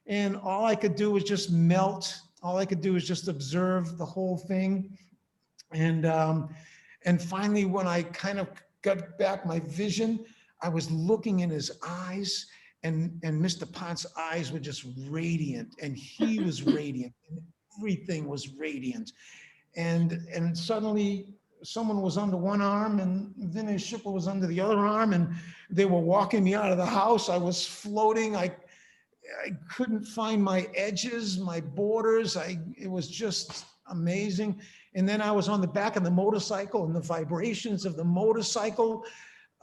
And all I could do was just melt. All I could do was just observe the whole thing. And finally, when I kind of got back my vision, I was looking in his eyes, and Mr. Pont's eyes were just radiant, and he was radiant, and everything was radiant. And suddenly, someone was under one arm, and Vinay Shukla was under the other arm, and they were walking me out of the house. I was floating. I couldn't find my edges, my borders. It was just amazing. And then I was on the back of the motorcycle and the vibrations of the motorcycle.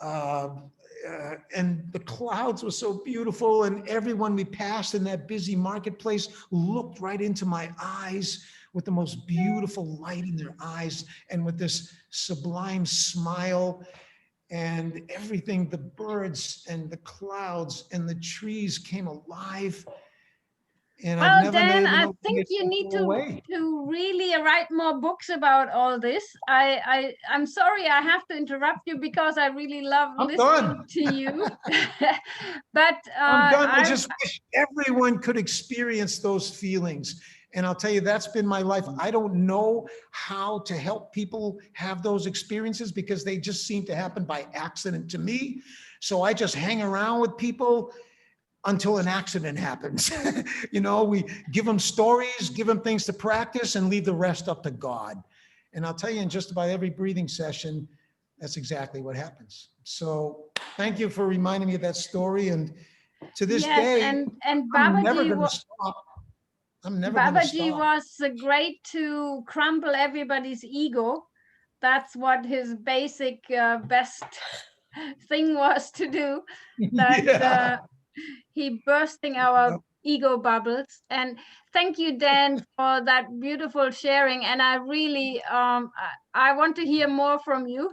And the clouds were so beautiful. And everyone we passed in that busy marketplace looked right into my eyes with the most beautiful light in their eyes and with this sublime smile. And everything, the birds and the clouds and the trees came alive. And I've Well, never Dan, been I able to think get you need go away. to really write more books about all this. I'm sorry I have to interrupt you because I really love I'm listening done. to you. But I'm done. I just wish everyone could experience those feelings. And I'll tell you, that's been my life. I don't know how to help people have those experiences because they just seem to happen by accident to me. So I just hang around with people until an accident happens. You know, we give them stories, give them things to practice, and leave the rest up to God. And I'll tell you, in just about every breathing session, that's exactly what happens. So thank you for reminding me of that story. And to this day, and I'm never going to stop. I'm never going to Babaji stop. was great to crumble everybody's ego. That's what his basic best thing was to do. That Yeah. he bursting our ego bubbles. And thank you, Dan, for that beautiful sharing. And I really, I want to hear more from you.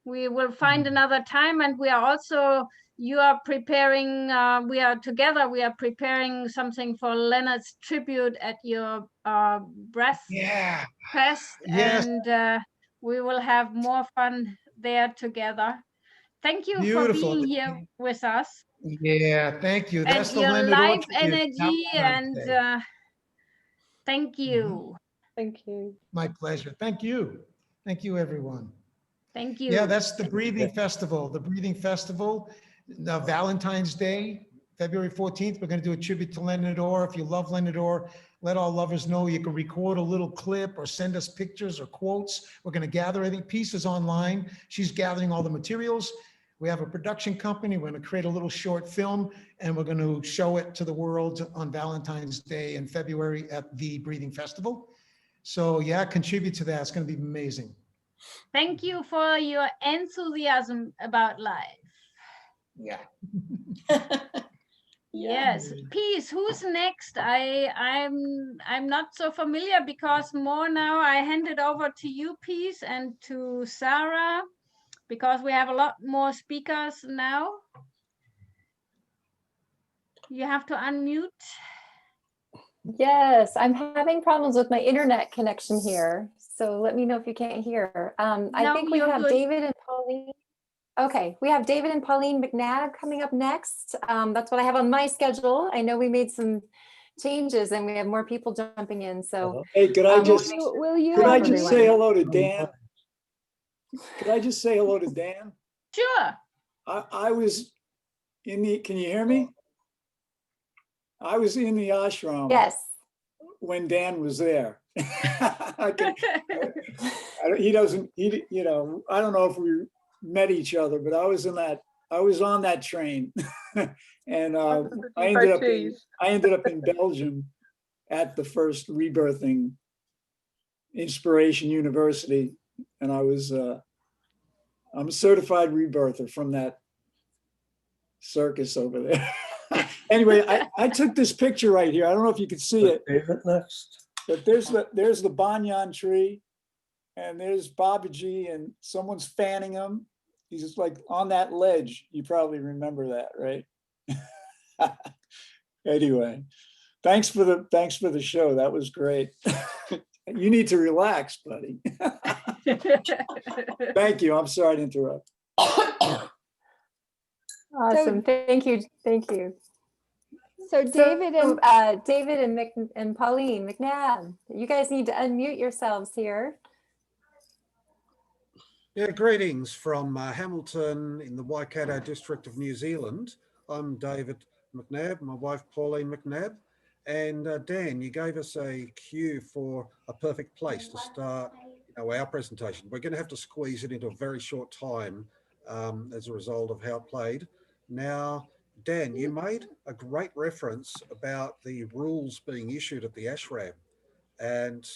We will find another time, and we are also, you are preparing, we are together, we are preparing something for Leonard's tribute at your breath fest. Yes. And we will have more fun there together. Thank you for being here with us. Yeah, thank you. That's And the your Leonard Orr life tribute. energy, and thank you. Thank you. My pleasure. Thank you. Thank you, everyone. Thank you. Yeah, that's the Breathing Festival. The Breathing Festival, Valentine's Day, February 14th. We're going to do a tribute to Leonard Orr. If you love Leonard Orr, let all lovers know. You can record a little clip or send us pictures or quotes. We're going to gather, I think, pieces online. She's gathering all the materials. We have a production company. We're going to create a little short film, and we're going to show it to the world on Valentine's Day in February at the Breathing Festival. So yeah, contribute to that. It's going to be amazing. Thank you for your enthusiasm about life. Yeah. Yes. Peace. Who's next? I'm not so familiar because more now I hand it over to you, Peace, and to Sara, because we have a lot more speakers now. You have to unmute. Yes, I'm having problems with my internet connection here. So let me know if you can't hear. I think we have David and Pauline. Okay, we have David and Pauline Mcnab coming up next. That's what I have on my schedule. I know we made some changes and we have more people jumping in. So hey, could I just say hello to Dan? Could I just say hello to Dan? Sure. I was in the, can you hear me? I was in the ashram. Yes. When Dan was there. He doesn't, you know, I don't know if we met each other, but I was on that train. And I ended up in Belgium at the first Rebirthing Inspiration University. And I was, I'm a certified rebirther from that circus over there. Anyway, I took this picture right here. I don't know if you can see it. But there's the banyan tree, and there's Babaji, and someone's fanning him. He's just like on that ledge. You probably remember that, right? Anyway, thanks for the show. That was great. You need to relax, buddy. Thank you. I'm sorry to interrupt. Awesome. Thank you. Thank you. So David and Pauline Mcnab, you guys need to unmute yourselves here. Yeah, greetings from Hamilton in the Waikato district of New Zealand. I'm David Mcnab, my wife Pauline Mcnab, and Dan, you gave us a cue for a perfect place to start our presentation. We're going to have to squeeze it into a very short time as a result of how it played. Now, Dan, you made a great reference about the rules being issued at the ashram, and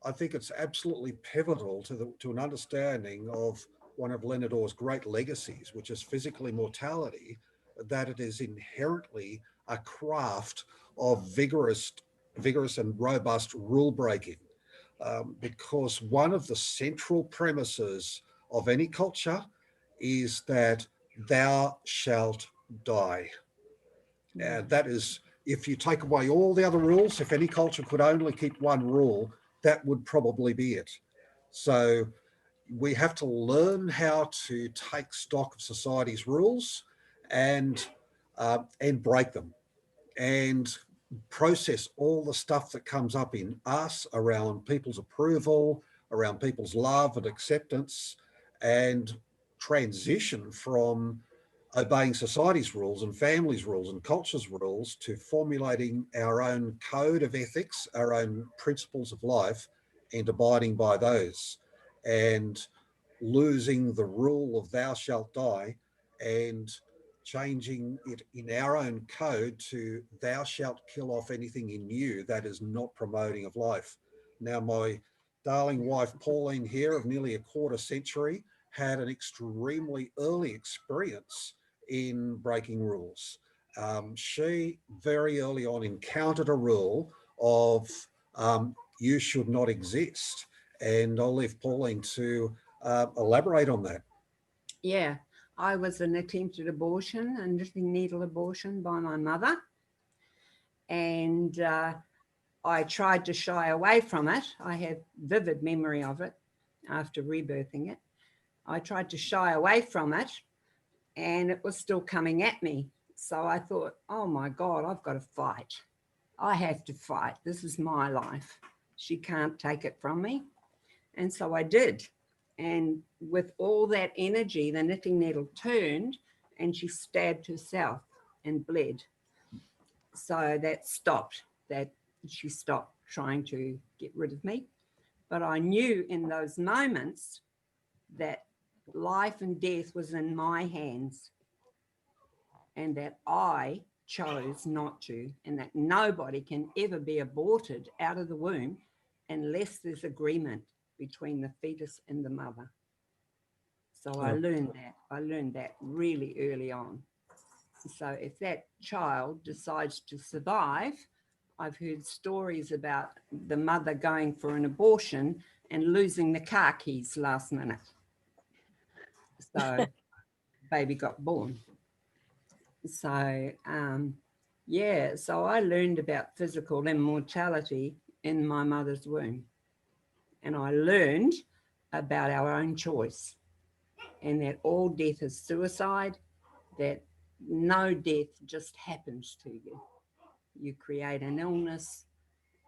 I think it's absolutely pivotal to an understanding of one of Leonard Orr's great legacies, which is physical immortality, that it is inherently a craft of vigorous and robust rule breaking. because one of the central premises of any culture is that thou shalt die. That is, if you take away all the other rules, if any culture could only keep one rule, that would probably be it. So we have to learn how to take stock of society's rules and break them, and process all the stuff that comes up in us around people's approval, around people's love and acceptance, and transition from obeying society's rules and families' rules and culture's rules to formulating our own code of ethics, our own principles of life, and abiding by those, and losing the rule of thou shalt die and changing it in our own code to thou shalt kill off anything in you that is not promoting of life. Now, my darling wife, Pauline here, of nearly a quarter century, had an extremely early experience in breaking rules. She very early on encountered a rule of you should not exist. And I'll leave Pauline to elaborate on that. Yeah, I was an attempted abortion, a knitting needle abortion by my mother. And I tried to shy away from it. I have vivid memory of it after rebirthing it. I tried to shy away from it, and it was still coming at me. So I thought, oh my God, I've got to fight. I have to fight. This is my life. She can't take it from me. And so I did. And with all that energy, the knitting needle turned and she stabbed herself and bled. So that stopped, that she stopped trying to get rid of me. But I knew in those moments that life and death was in my hands, and that I chose not to, and that nobody can ever be aborted out of the womb unless there's agreement between the fetus and the mother. So I learned that. I learned that really early on. So if that child decides to survive, I've heard stories about the mother going for an abortion and losing the car keys last minute. So baby got born. So yeah, so I learned about physical immortality in my mother's womb. And I learned about our own choice, and that all death is suicide, that no death just happens to you. You create an illness,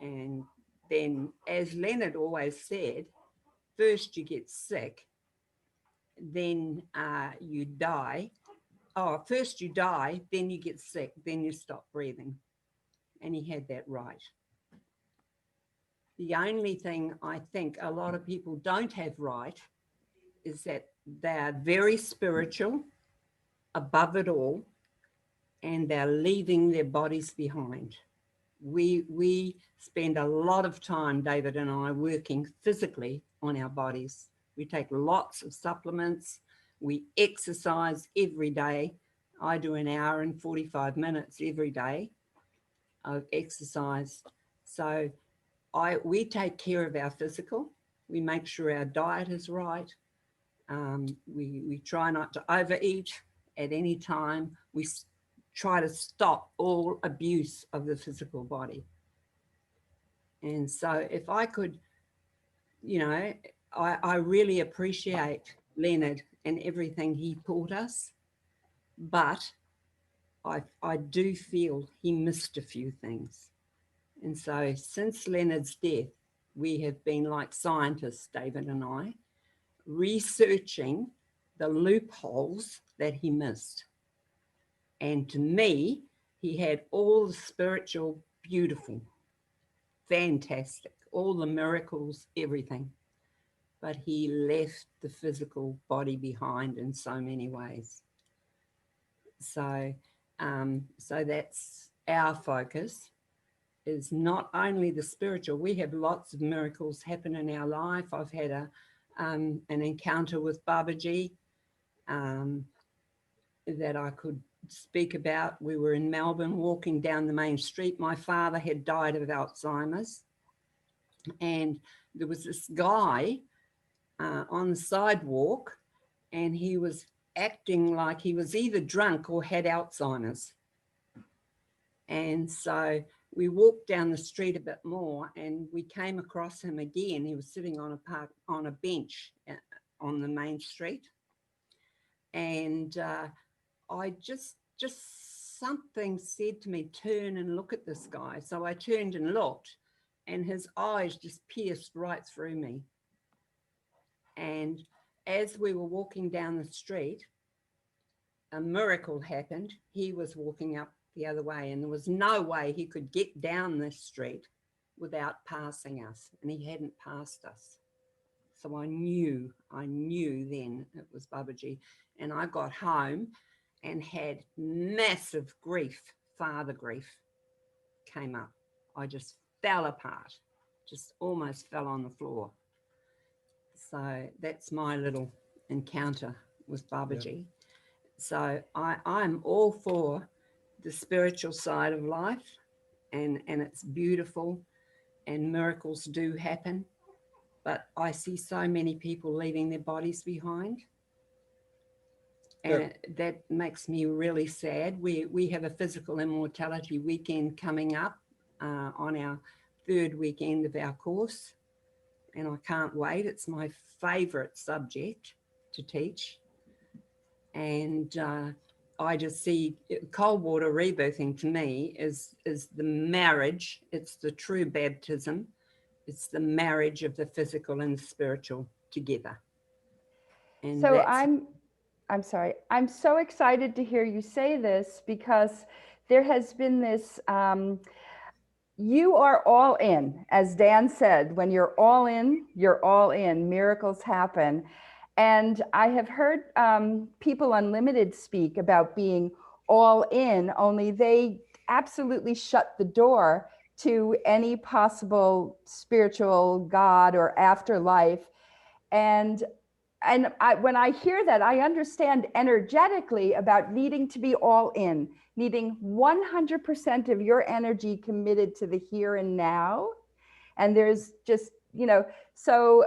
and then, as Leonard always said, first you get sick, then you die. Oh, first you die, then you get sick, then you stop breathing. And he had that right. The only thing I think a lot of people don't have right is that they're very spiritual, above it all, and they're leaving their bodies behind. We spend a lot of time, David and I, working physically on our bodies. We take lots of supplements. We exercise every day. I do 1 hour and 45 minutes every day of exercise. So we take care of our physical. We make sure our diet is right. We try not to overeat at any time. We try to stop all abuse of the physical body. And so if I could, you know, I really appreciate Leonard and everything he taught us, but I do feel he missed a few things. And so since Leonard's death, we have been like scientists, David and I, researching the loopholes that he missed. And to me, he had all the spiritual, beautiful, fantastic, all the miracles, everything. But he left the physical body behind in so many ways. So that's our focus, is not only the spiritual. We have lots of miracles happen in our life. I've had an encounter with Babaji that I could speak about. We were in Melbourne walking down the main street. My father had died of Alzheimer's, And there was this guy on the sidewalk, and he was acting like he was either drunk or had Alzheimer's. And so we walked down the street a bit more, and we came across him again. He was sitting on a bench on the main street. And I just something said to me, turn and look at this guy. So I turned and looked, and his eyes just pierced right through me. And as we were walking down the street, a miracle happened. He was walking up the other way, and there was no way he could get down this street without passing us, and he hadn't passed us. So I knew then it was Babaji. And I got home and had massive grief, father grief came up. I just fell apart, just almost fell on the floor. So that's my little encounter with Babaji. Yeah. So I'm all for the spiritual side of life, and it's beautiful, and miracles do happen. But I see so many people leaving their bodies behind. And that makes me really sad. We have a Physical Immortality weekend coming up on our 3rd weekend of our course. And I can't wait. It's my favorite subject to teach. And I just see cold water rebirthing to me is the marriage. It's the true baptism. It's the marriage of the physical and the spiritual together. And so I'm sorry. I'm so excited to hear you say this, because there has been this, you are all in, as Dan said, when you're all in, miracles happen. And I have heard People Unlimited speak about being all in, only they absolutely shut the door to any possible spiritual God or afterlife. And when I hear that, I understand energetically about needing to be all in, needing 100% of your energy committed to the here and now. And there's just, so,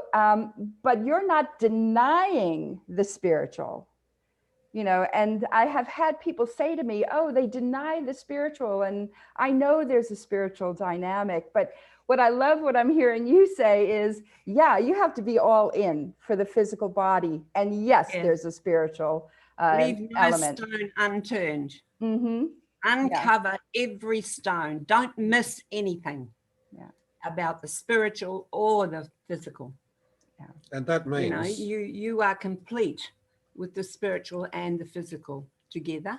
but you're not denying the spiritual, and I have had people say to me, oh, they deny the spiritual. And I know there's a spiritual dynamic, but what I'm hearing you say is, yeah, you have to be all in for the physical body. And yes, there's a spiritual leave no element. Stone unturned. Mm-hmm. Uncover every stone. Don't miss anything about the spiritual or the physical. Yeah. And that means you are complete with the spiritual and the physical together.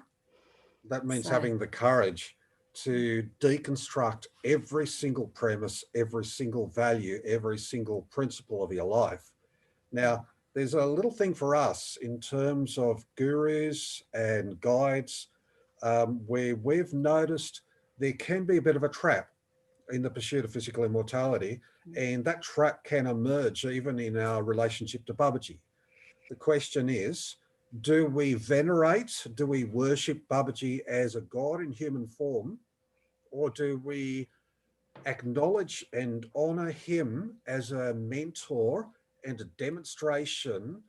That means having the courage to deconstruct every single premise, every single value, every single principle of your life. Now, there's a little thing for us in terms of gurus and guides where we've noticed there can be a bit of a trap in the pursuit of physical immortality, and that trap can emerge even in our relationship to Babaji. The question is, do we venerate, do we worship Babaji as a God in human form, or do we acknowledge and honor him as a mentor and a demonstration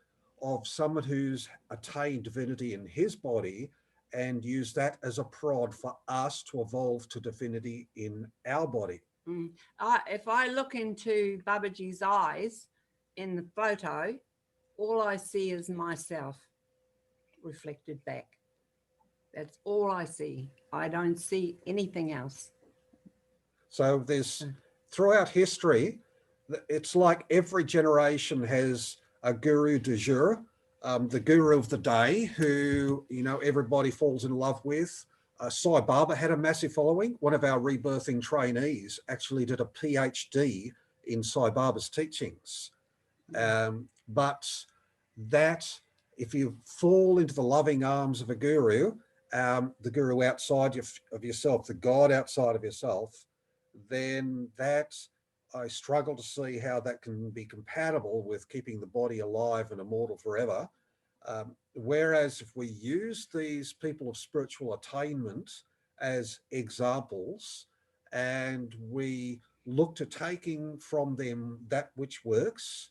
of someone who's attained divinity in his body, and use that as a prod for us to evolve to divinity in our body? If I look into Babaji's eyes in the photo, all I see is myself reflected back. That's all I see. I don't see anything else. So there's, throughout history, it's like every generation has a guru du jour, the guru of the day who, everybody falls in love with. Sai Baba had a massive following. One of our rebirthing trainees actually did a PhD in Sai Baba's teachings. But that, if you fall into the loving arms of a guru, the guru outside of yourself, the God outside of yourself, then that, I struggle to see how that can be compatible with keeping the body alive and immortal forever. Whereas if we use these people of spiritual attainment as examples, and we looked at taking from them that which works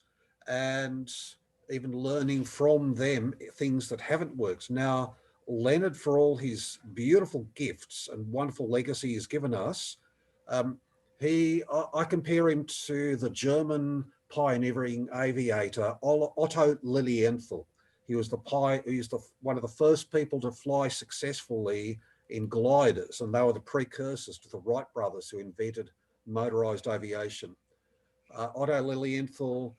and even learning from them things that haven't worked. Now, Leonard, for all his beautiful gifts and wonderful legacy he's given us, I compare him to the German pioneering aviator Otto Lilienthal. He was one of the first people to fly successfully in gliders, and they were the precursors to the Wright brothers who invented motorized aviation. Otto Lilienthal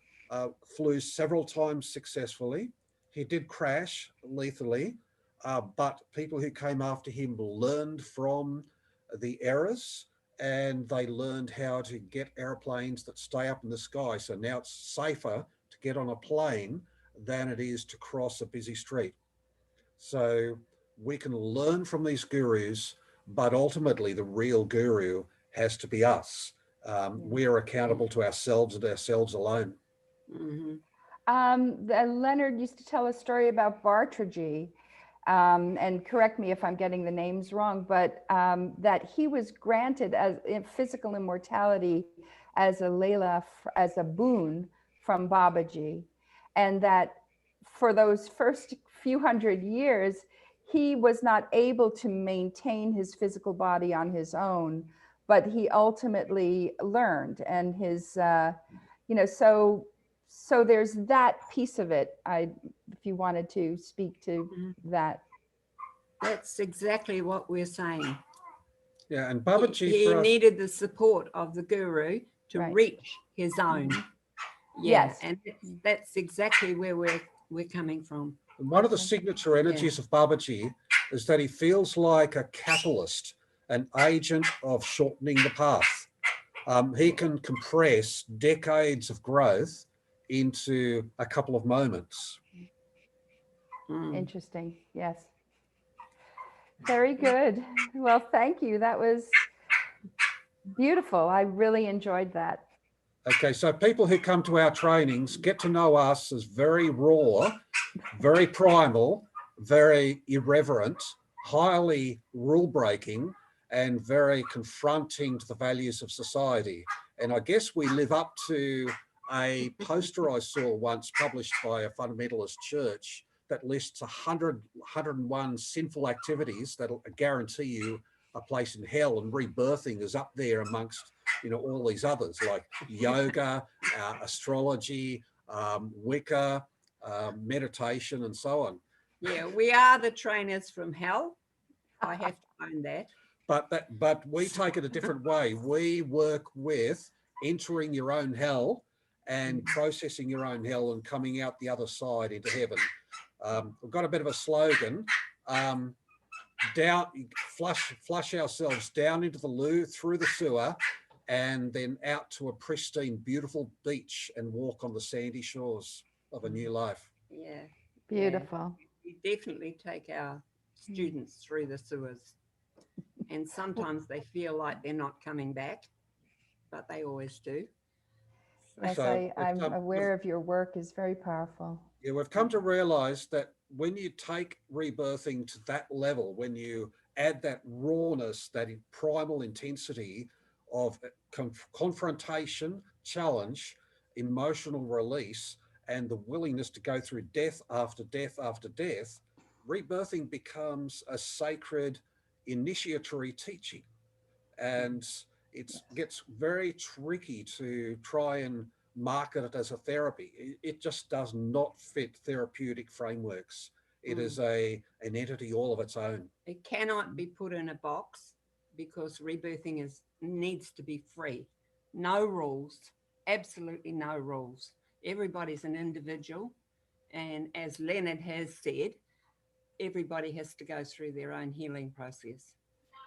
flew several times successfully. He did crash lethally, but people who came after him learned from the errors, and they learned how to get airplanes that stay up in the sky. So now it's safer to get on a plane than it is to cross a busy street. So we can learn from these gurus, but ultimately the real guru has to be us. We're accountable to ourselves and ourselves alone. Leonard used to tell a story about Bartragy, and correct me if I'm getting the names wrong, but that he was granted as physical immortality as a boon from Babaji, and that for those first few hundred years, he was not able to maintain his physical body on his own, but he ultimately learned, and his, so there's that piece of it. If you wanted to speak to that. That's exactly what we're saying. Yeah, and Babaji he needed the support of the guru to reach his own. Yes, and that's exactly where we're coming from. And one of the signature energies of Babaji is that he feels like a catalyst, an agent of shortening the path. He can compress decades of growth into a couple of moments. Interesting. Yes. Very good. Well, thank you. That was beautiful. I really enjoyed that. Okay, so people who come to our trainings get to know us as very raw, very primal, very irreverent, highly rule-breaking, and very confronting to the values of society. And I guess we live up to a poster I saw once published by a fundamentalist church that lists 101 sinful activities that'll guarantee you a place in hell, and rebirthing is up there amongst all these others like yoga, astrology, Wicca, meditation, and so on. Yeah, we are the trainers from hell. I have to own that. But we take it a different way. We work with entering your own hell and processing your own hell and coming out the other side into heaven. We've got a bit of a slogan. Flush ourselves down into the loo, through the sewer, and then out to a pristine, beautiful beach and walk on the sandy shores of a new life. Yeah. Beautiful. We definitely take our students through the sewers. And sometimes they feel like they're not coming back, but they always do. Yes, I'm aware of your work is very powerful. Yeah, we've come to realize that when you take rebirthing to that level, when you add that rawness, that primal intensity of confrontation, challenge, emotional release, and the willingness to go through death after death after death, rebirthing becomes a sacred initiatory teaching. And it gets very tricky to try and market it as a therapy. It just does not fit therapeutic frameworks. It is an entity all of its own. It cannot be put in a box because rebirthing needs to be free. No rules, absolutely no rules. Everybody's an individual. And as Leonard has said, everybody has to go through their own healing process.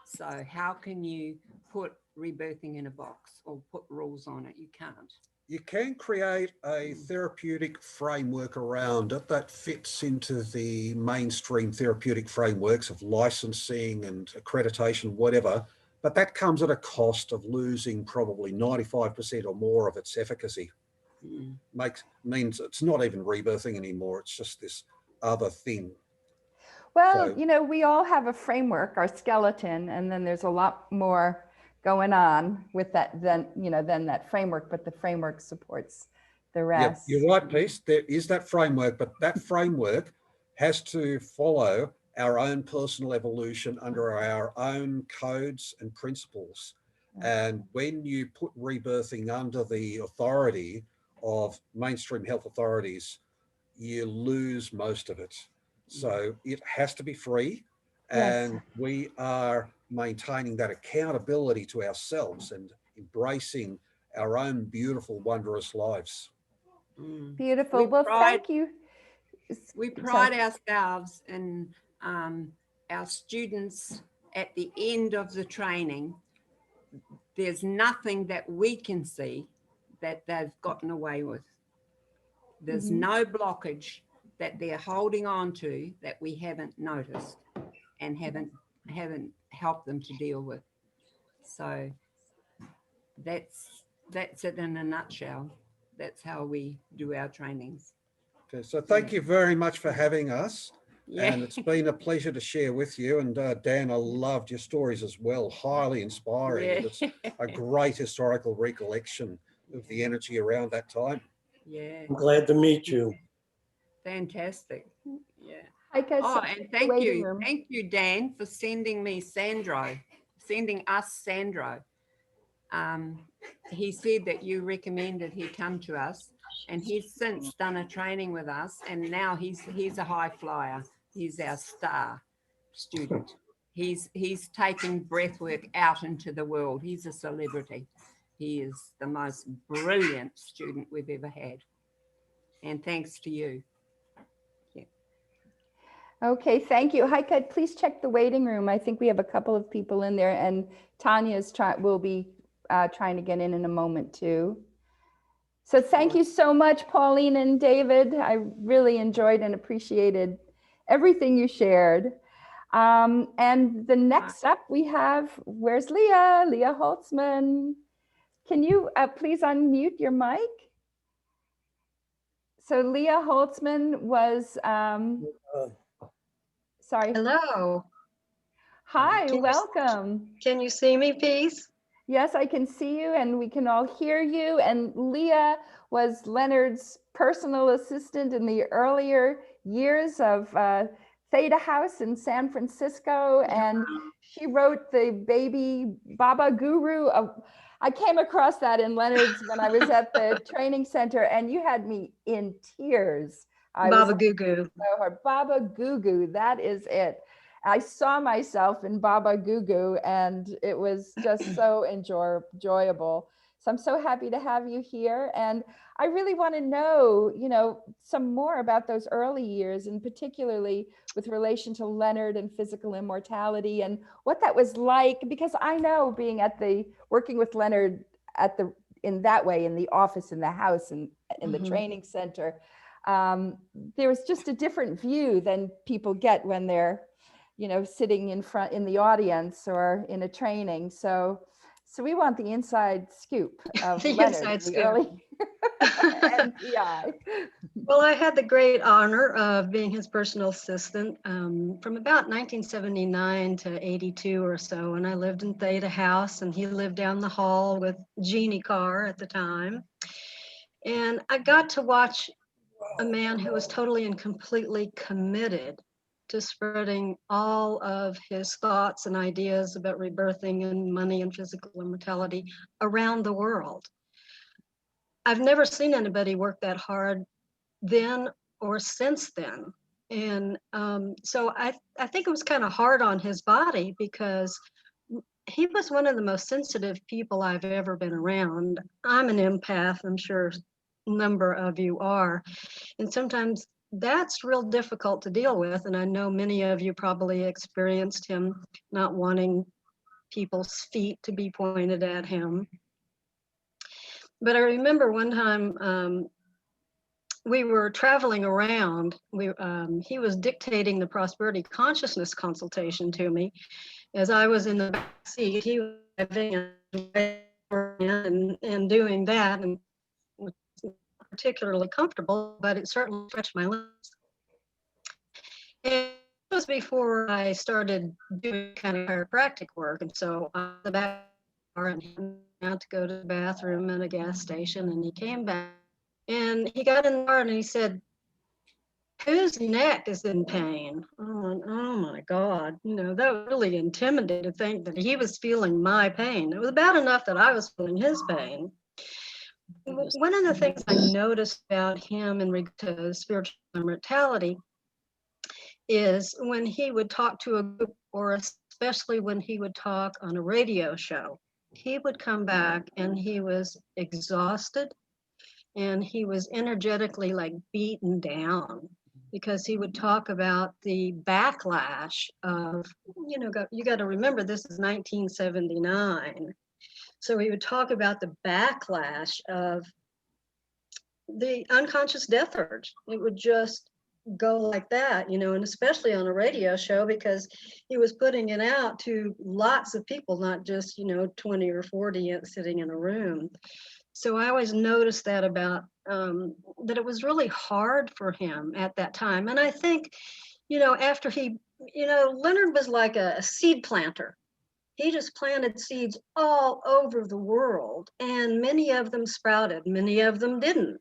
So how can you put rebirthing in a box or put rules on it? You can't. You can create a therapeutic framework around it that fits into the mainstream therapeutic frameworks of licensing and accreditation, whatever, but that comes at a cost of losing probably 95% or more of its efficacy. Means it's not even rebirthing anymore. It's just this other thing. Well, we all have a framework, our skeleton, and then there's a lot more going on with that, then, then that framework, but the framework supports the rest. Yeah, you're right, Peace. There is that framework, but that framework has to follow our own personal evolution under our own codes and principles. And when you put rebirthing under the authority of mainstream health authorities, you lose most of it. So it has to be free. And Yes. we are maintaining that accountability to ourselves and embracing our own beautiful, wondrous lives. Beautiful. Well, thank you. We pride ourselves in our students at the end of the training. There's nothing that we can see that they've gotten away with. There's no blockage that they're holding on to that we haven't noticed and haven't helped them to deal with. So that's it in a nutshell. That's how we do our trainings. Okay, so thank you very much for having us. Yeah. And it's been a pleasure to share with you. And Dan, I loved your stories as well. Highly inspiring. Yeah. And it's a great historical recollection of the energy around that time. Yeah. I'm glad to meet you. Fantastic. Yeah. Heike, Oh, and thank you, Dan, for sending us Sandro. He said that you recommended he come to us, and he's since done a training with us, and now he's a high flyer. He's our star student. He's taking breathwork out into the world. He's a celebrity. He is the most brilliant student we've ever had. And thanks to you. Yeah. Okay, thank you. Heike, please check the waiting room. I think we have a couple of people in there, and Tanya's will be trying to get in a moment too. So thank you so much, Pauline and David. I really enjoyed and appreciated everything you shared. And the next up we have, where's Liah? Liah Holzman. Can you please unmute your mic? So Liah Holzman was, sorry. Hello. Hi, welcome. Can you see me, Peace? Yes, I can see you and we can all hear you. And Liah was Leonard's personal assistant in the earlier years of Theta House in San Francisco. And she wrote the baby Baba Guru. I came across that in Leonard's when I was at the training center, and you had me in tears. Baba Gugu. Baba Gugu, that is it. I saw myself in Baba Gugu, and it was just so enjoyable. So I'm so happy to have you here. And I really want to know, some more about those early years, and particularly with relation to Leonard and physical immortality and what that was like, because I know being working with Leonard in that way, in the office, in the house, and in the training center, there was just a different view than people get when they're sitting in the audience or in a training. So we want the inside scoop of the Leonard, inside the scoop. early NPI. Well, I had the great honor of being his personal assistant from about 1979 to 82 or so. And I lived in Theta House, and he lived down the hall with Jeannie Carr at the time. And I got to watch a man who was totally and completely committed to spreading all of his thoughts and ideas about rebirthing and money and physical immortality around the world. I've never seen anybody work that hard then or since then. And so I think it was kind of hard on his body, because he was one of the most sensitive people I've ever been around. I'm an empath, I'm sure a number of you are. And sometimes that's real difficult to deal with. And I know many of you probably experienced him not wanting people's feet to be pointed at him. But I remember one time we were traveling around. He was dictating the prosperity consciousness consultation to me as I was in the back seat. He was driving and doing that, and particularly comfortable, but it certainly stretched my limbs. And it was before I started doing kind of chiropractic work, and so on the back and he went out to go to the bathroom at a gas station, and he came back and he got in the car and he said, "Whose neck is in pain?" Oh my God, that was really intimidating to think that he was feeling my pain. It was bad enough that I was feeling his pain. One of the things I noticed about him in regard to spiritual immortality is when he would talk to a group, or especially when he would talk on a radio show, he would come back and he was exhausted and he was energetically like beaten down, because he would talk about the backlash of, you got to remember this is 1979. So he would talk about the backlash of the unconscious death urge. It would just go like that, and especially on a radio show, because he was putting it out to lots of people, not just, 20 or 40 sitting in a room. So I always noticed that about, that it was really hard for him at that time. And I think, after he, Leonard was like a seed planter. He just planted seeds all over the world, and many of them sprouted, many of them didn't.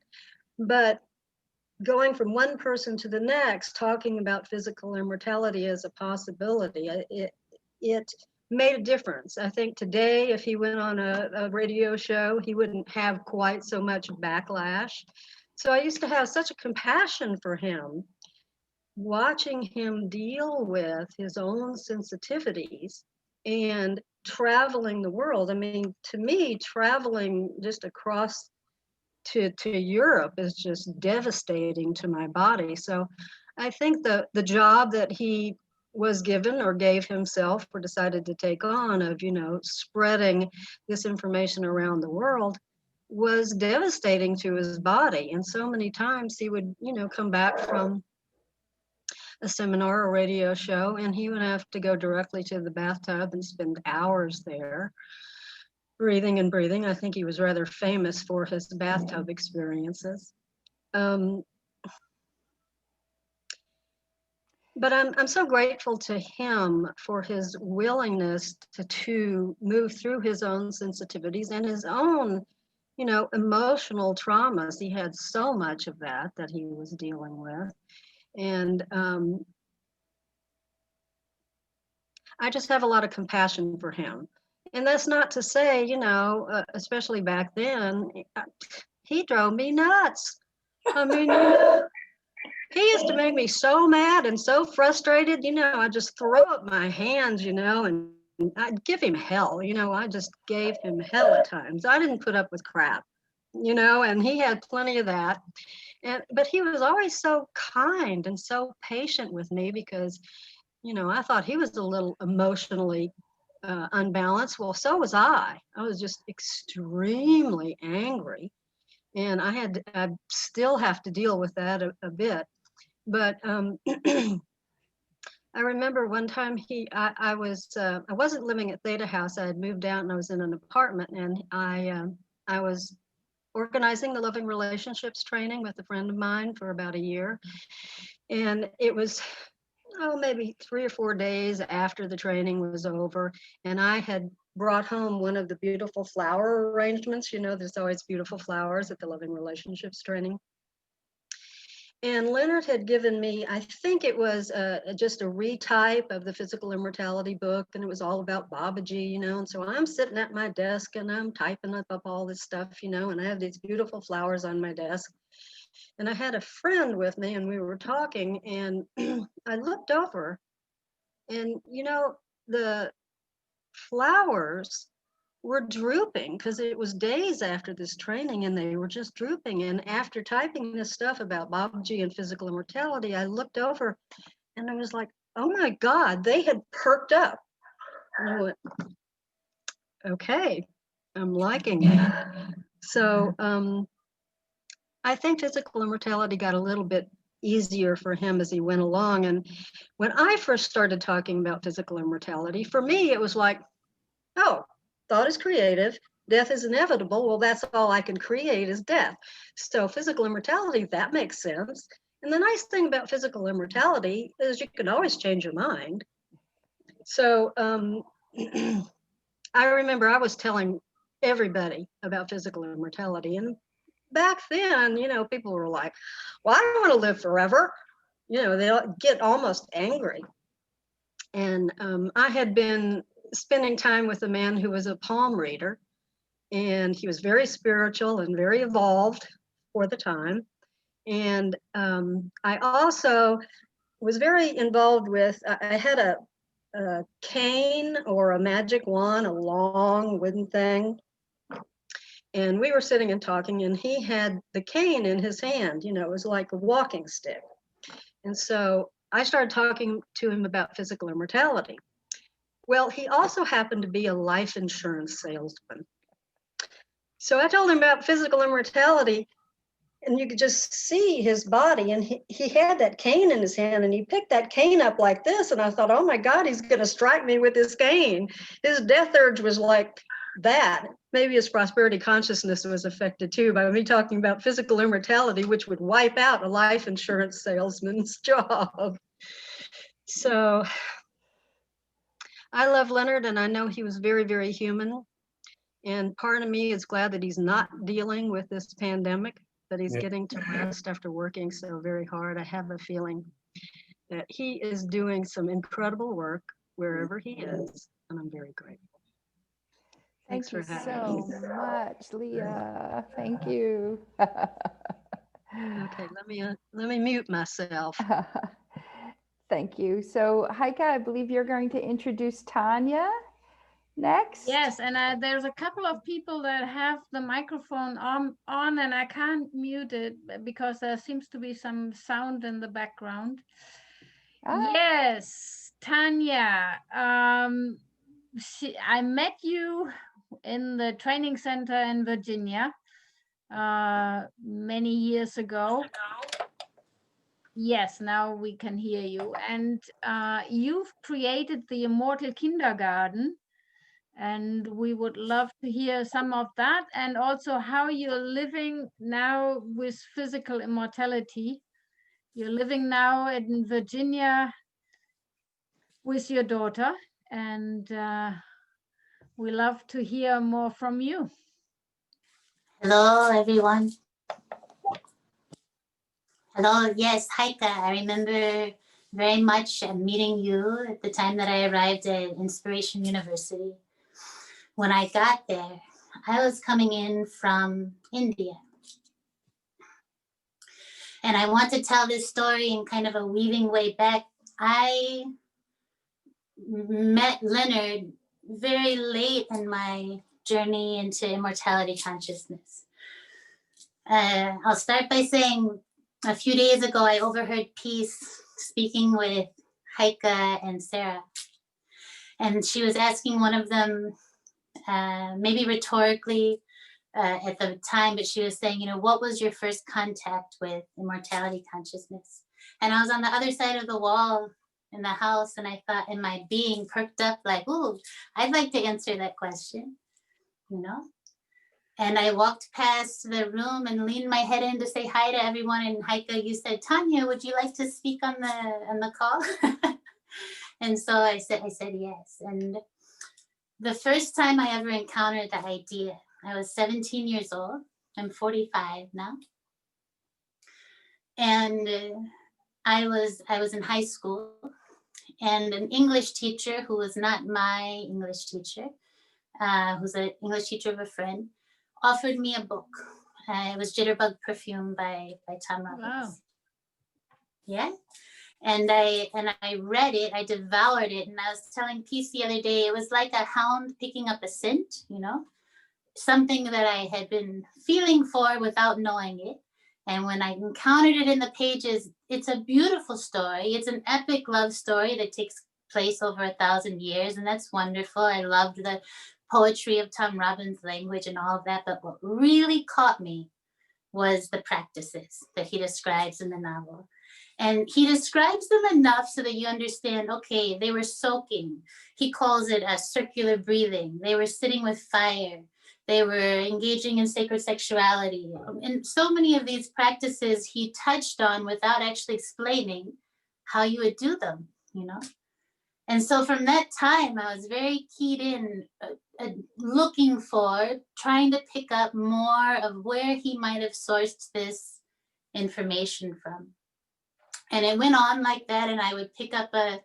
But going from one person to the next, talking about physical immortality as a possibility, it made a difference. I think today, if he went on a radio show, he wouldn't have quite so much backlash. So I used to have such a compassion for him, watching him deal with his own sensitivities and traveling the world. I mean, to me, traveling just across to Europe is just devastating to my body. So I think the job that he was given or gave himself or decided to take on of, spreading this information around the world was devastating to his body. And so many times he would, come back from a seminar or radio show, and he would have to go directly to the bathtub and spend hours there breathing and breathing. I think he was rather famous for his bathtub experiences. But I'm so grateful to him for his willingness to move through his own sensitivities and his own, emotional traumas. He had so much of that he was dealing with. And I just have a lot of compassion for him. And that's not to say, especially back then, he drove me nuts. I mean, he used to make me so mad and so frustrated, I'd just throw up my hands, and I'd give him hell, I just gave him hell at times. I didn't put up with crap, and he had plenty of that. But he was always so kind and so patient with me, because, I thought he was a little emotionally unbalanced. Well, so was I. I was just extremely angry, and I still have to deal with that a bit. But I remember one time I wasn't living at Theta House. I had moved out and I was in an apartment, and I was organizing the loving relationships training with a friend of mine for about a year. And it was, maybe 3 or 4 days after the training was over. And I had brought home one of the beautiful flower arrangements. There's always beautiful flowers at the loving relationships training. And Leonard had given me, I think it was just a retype of the Physical Immortality book, and it was all about Babaji, and so I'm sitting at my desk and I'm typing up all this stuff, and I have these beautiful flowers on my desk. And I had a friend with me and we were talking, and I looked over and, the flowers were drooping, because it was days after this training and they were just drooping. And after typing this stuff about Babaji and physical immortality, I looked over and I was like, oh my God, they had perked up. And I went, okay, I'm liking it. So I think physical immortality got a little bit easier for him as he went along. And when I first started talking about physical immortality, for me, it was like, oh, thought is creative, death is inevitable. Well, that's all I can create is death. So physical immortality, that makes sense. And the nice thing about physical immortality is you can always change your mind. So I remember I was telling everybody about physical immortality. And back then, you know, people were like, well, I don't want to live forever. You know, they'll get almost angry. And I had been spending time with a man who was a palm reader, and he was very spiritual and very evolved for the time. And I also was very involved with, I had a cane or a magic wand, a long wooden thing. And we were sitting and talking, and he had the cane in his hand. You know, it was like a walking stick. And so I started talking to him about physical immortality. Well, he also happened to be a life insurance salesman. So I told him about physical immortality, and you could just see his body. And he had that cane in his hand, and he picked that cane up like this. And I thought, oh my God, he's going to strike me with his cane. His death urge was like that. Maybe his prosperity consciousness was affected too by me talking about physical immortality, which would wipe out a life insurance salesman's job. So I love Leonard, and I know he was very, very human. And part of me is glad that he's not dealing with this pandemic, that he's getting to rest after working so very hard. I have a feeling that he is doing some incredible work wherever he is, and I'm very grateful. Thank you for so much, Liah. Thank you. Okay, let me mute myself. Thank you. So Heike, I believe you're going to introduce Tanya next. Yes, and there's a couple of people that have the microphone on, and I can't mute it because there seems to be some sound in the background. Yes, Tanya, I met you in the training center in Virginia many years ago. Yes, now we can hear you. And you've created the Immortal Kindergarten, and we would love to hear some of that, and also how you're living now with physical immortality. You're living now in Virginia with your daughter, and we love to hear more from you. Hello, everyone. Hello, yes, Heike. I remember very much meeting you at the time that I arrived at Inspiration University. When I got there, I was coming in from India. And I want to tell this story in kind of a weaving way back. I met Leonard very late in my journey into immortality consciousness. I'll start by saying a few days ago, I overheard Peace speaking with Heike and Sara. And she was asking one of them, maybe rhetorically at the time, but she was saying, you know, what was your first contact with immortality consciousness? And I was on the other side of the wall in the house, and I thought, and my being perked up like, ooh, I'd like to answer that question, you know? And I walked past the room and leaned my head in to say hi to everyone. And Heike, you said, Tanya, would you like to speak on the call? And so I said yes. And the first time I ever encountered the idea, I was 17 years old. I'm 45 now. And I was in high school, and an English teacher who was not my English teacher, who's an English teacher of a friend, offered me a book. It was Jitterbug Perfume by Tom Robbins. Wow. Yeah. And I read it, I devoured it. And I was telling Peace the other day, it was like a hound picking up a scent, you know, something that I had been feeling for without knowing it. And when I encountered it in the pages, it's a beautiful story. It's an epic love story that takes place over 1,000 years. And that's wonderful. I loved the poetry of Tom Robbins' language and all of that. But what really caught me was the practices that he describes in the novel. And he describes them enough so that you understand, okay, they were soaking. He calls it a circular breathing. They were sitting with fire. They were engaging in sacred sexuality. And so many of these practices he touched on without actually explaining how you would do them, you know? And so from that time, I was very keyed in looking for, trying to pick up more of where he might have sourced this information from. And it went on like that, and I would pick up a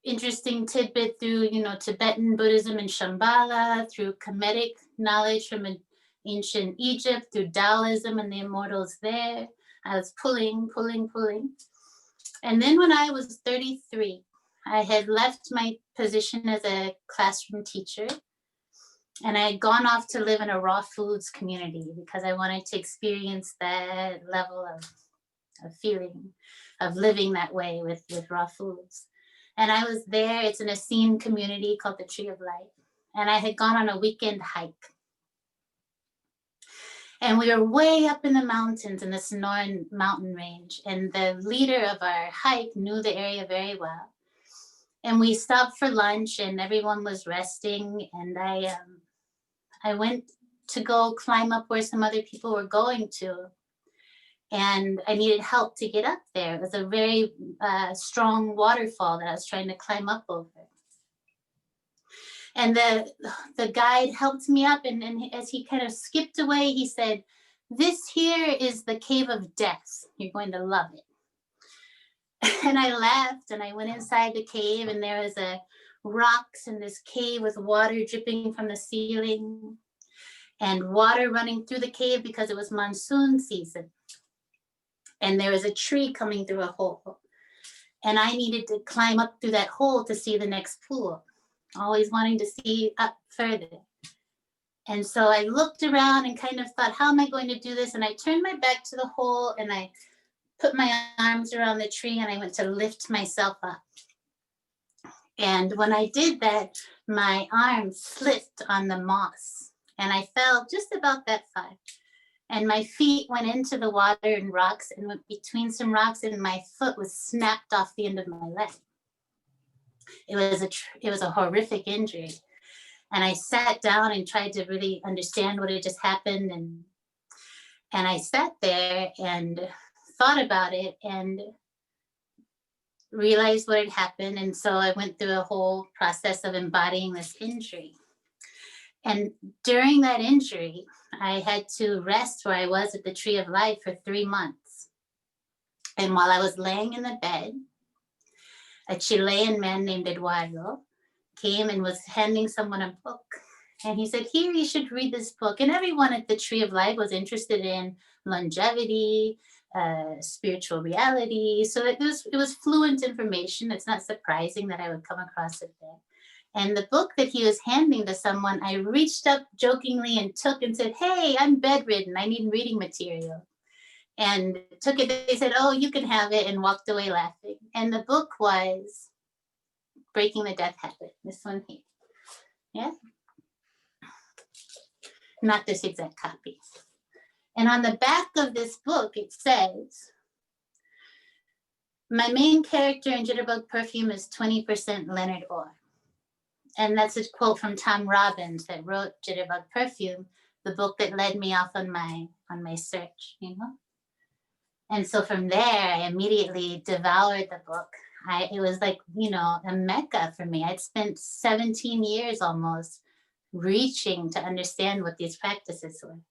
interesting tidbit through, Tibetan Buddhism and Shambhala, through Kemetic knowledge from ancient Egypt, through Taoism and the immortals there. I was pulling. And then when I was 33, I had left my position as a classroom teacher, and I had gone off to live in a raw foods community because I wanted to experience that level of feeling, of living that way with raw foods. And I was there. It's an Essene community called the Tree of Life. And I had gone on a weekend hike. And we were way up in the mountains in the Sonoran mountain range. And the leader of our hike knew the area very well. And we stopped for lunch and everyone was resting. And I went to go climb up where some other people were going to. And I needed help to get up there. It was a very strong waterfall that I was trying to climb up over. And the guide helped me up, and as he kind of skipped away, he said, "This here is the cave of death. You're going to love it." And I laughed, and I went inside the cave, and there was rocks in this cave with water dripping from the ceiling, and water running through the cave because it was monsoon season. And there was a tree coming through a hole. And I needed to climb up through that hole to see the next pool, always wanting to see up further. And so I looked around and kind of thought, how am I going to do this? And I turned my back to the hole and I put my arms around the tree and I went to lift myself up. And when I did that, my arm slipped on the moss and I fell just about that far. And my feet went into the water and rocks and went between some rocks and my foot was snapped off the end of my leg. It was a horrific injury. And I sat down and tried to really understand what had just happened. And I sat there and thought about it and realized what had happened. And so I went through a whole process of embodying this injury. And during that injury, I had to rest where I was at the Tree of Life for 3 months. And while I was laying in the bed, a Chilean man named Eduardo came and was handing someone a book. And he said, "Here, you should read this book." And everyone at the Tree of Life was interested in longevity, spiritual reality. So it was fluent information. It's not surprising that I would come across it there. And the book that he was handing to someone, I reached up jokingly and took and said, "Hey, I'm bedridden. I need reading material." And took it. They said, "Oh, you can have it," and walked away laughing. And the book was Breaking the Death Habit. This one here. Yeah. Not this exact copy. And on the back of this book, it says, "My main character in Jitterbug Perfume is 20% Leonard Orr." And that's a quote from Tom Robbins that wrote Jitterbug Perfume, the book that led me off on my search, And so from there, I immediately devoured the book. It was like, a mecca for me. I'd spent 17 years almost reaching to understand what these practices were.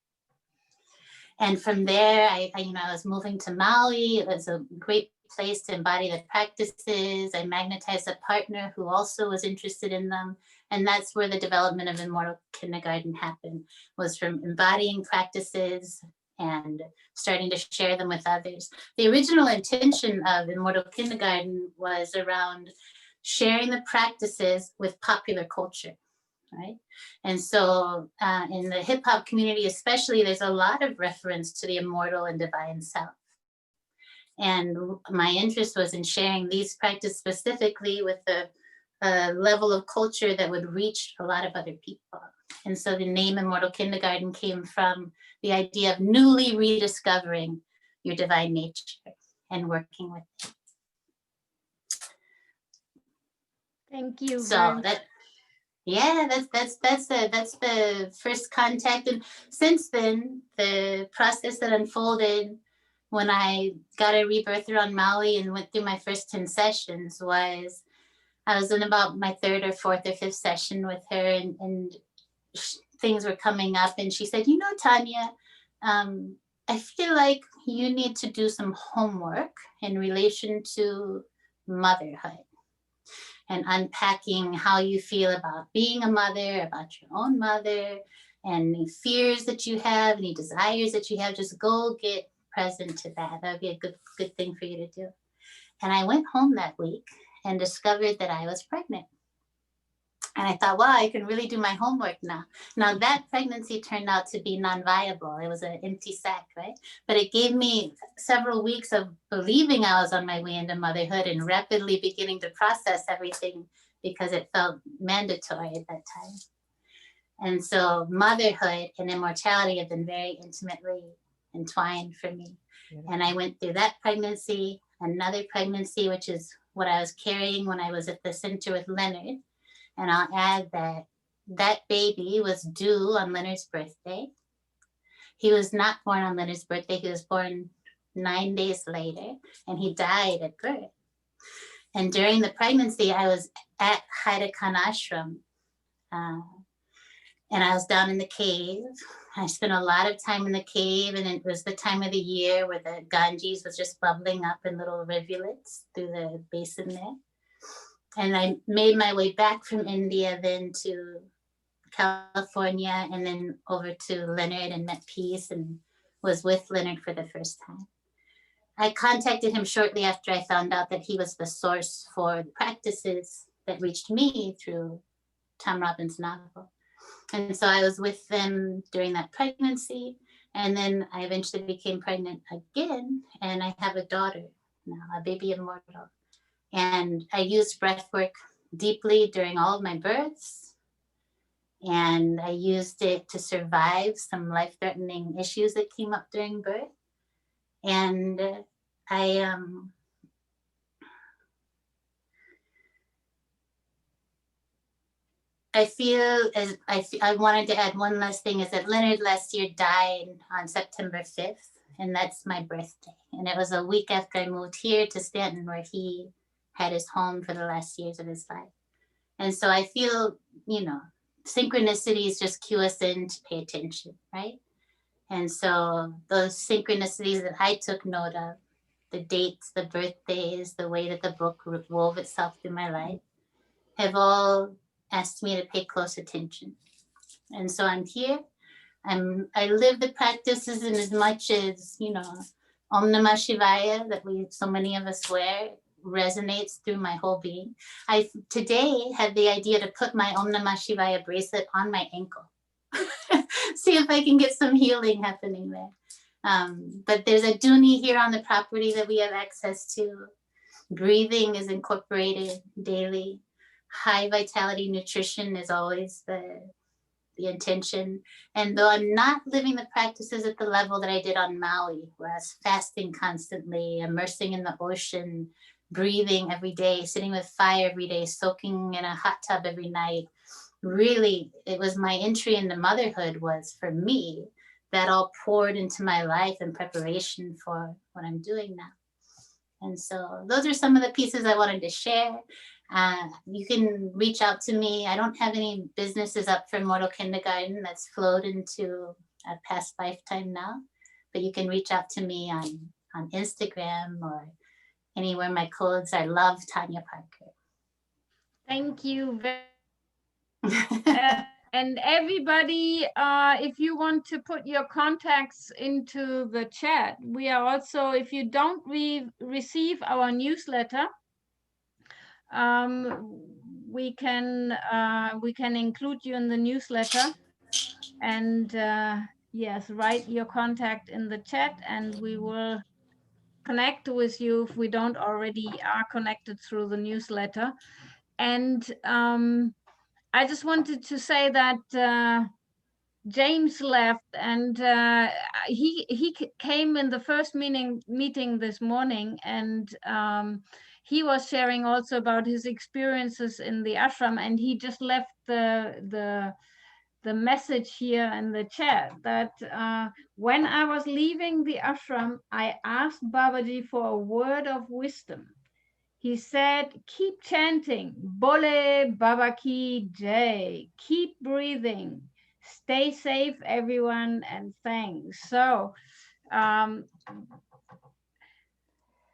And from there, I was moving to Maui. It was a great place to embody the practices. I magnetized a partner who also was interested in them. And that's where the development of Immortal Kindergarten happened, was from embodying practices and starting to share them with others. The original intention of Immortal Kindergarten was around sharing the practices with popular culture, right? And so in the hip hop community especially, there's a lot of reference to the immortal and divine self. And my interest was in sharing these practices specifically with a level of culture that would reach a lot of other people. And so the name Immortal Kindergarten came from the idea of newly rediscovering your divine nature and working with it. Thank you. So that's the first contact. And since then, the process that unfolded when I got a rebirther on Maui and went through my first 10 sessions was I was in about my 3rd or 4th or 5th session with her, and things were coming up, and she said, you know, Tanya, I feel like you need to do some homework in relation to motherhood and unpacking how you feel about being a mother, about your own mother, and any fears that you have, any desires that you have. Just go get present to that. That would be a good thing for you to do. And I went home that week and discovered that I was pregnant. And I thought, wow, I can really do my homework now. Now that pregnancy turned out to be non-viable. It was an empty sac, right? But it gave me several weeks of believing I was on my way into motherhood and rapidly beginning to process everything because it felt mandatory at that time. And so motherhood and immortality have been very intimately entwined for me. And I went through that pregnancy, another pregnancy, which is what I was carrying when I was at the center with Leonard. And I'll add that that baby was due on Leonard's birthday. He was not born on Leonard's birthday. He was born 9 days later, and he died at birth. And during the pregnancy, I was at Heike Ashram, and I was down in the cave. I spent a lot of time in the cave, and it was the time of the year where the Ganges was just bubbling up in little rivulets through the basin there. And I made my way back from India then to California, and then over to Leonard and met peace and was with Leonard for the first time. I contacted him shortly after I found out that he was the source for the practices that reached me through Tom Robbins' novel. And so I was with them during that pregnancy, and then I eventually became pregnant again, and I have a daughter now, a baby immortal. And I used breathwork deeply during all of my births. And I used it to survive some life-threatening issues that came up during birth. And I feel as I wanted to add one last thing, is that Leonard last year died on September 5th, and that's my birthday. And it was a week after I moved here to Stanton, where he had his home for the last years of his life. And so I feel, you know, synchronicities just cue us in to pay attention, right? And so those synchronicities that I took note of, the dates, the birthdays, the way that the book wove itself through my life, have all asked me to pay close attention. And so I'm here. I live the practices in as much as, you know, Om Namah Shivaya, that so many of us wear, resonates through my whole being. I today had the idea to put my Om Namah Shivaya bracelet on my ankle. See if I can get some healing happening there. But there's a Duni here on the property that we have access to. Breathing is incorporated daily. High vitality nutrition is always the intention. And though I'm not living the practices at the level that I did on Maui, where I was fasting constantly, immersing in the ocean, breathing every day, sitting with fire every day, soaking in a hot tub every night, really, it was my entry into motherhood was, for me, that all poured into my life in preparation for what I'm doing now. And so those are some of the pieces I wanted to share. You can reach out to me. I don't have any businesses up for Mortal Kindergarten. That's flowed into a past lifetime now. But you can reach out to me on Instagram or anywhere my codes are. Love, Tanya Parker. Thank you very and everybody, if you want to put your contacts into the chat, we are also, if you don't receive our newsletter, we can include you in the newsletter, and yes, write your contact in the chat, and we will connect with you if we don't already are connected through the newsletter. And I just wanted to say that James left, and he came in the first meeting this morning, and he was sharing also about his experiences in the ashram, and he just left the message here in the chat that when I was leaving the ashram, I asked Babaji for a word of wisdom. He said, keep chanting, Bole Babaki Jai, keep breathing, stay safe, everyone, and thanks. So,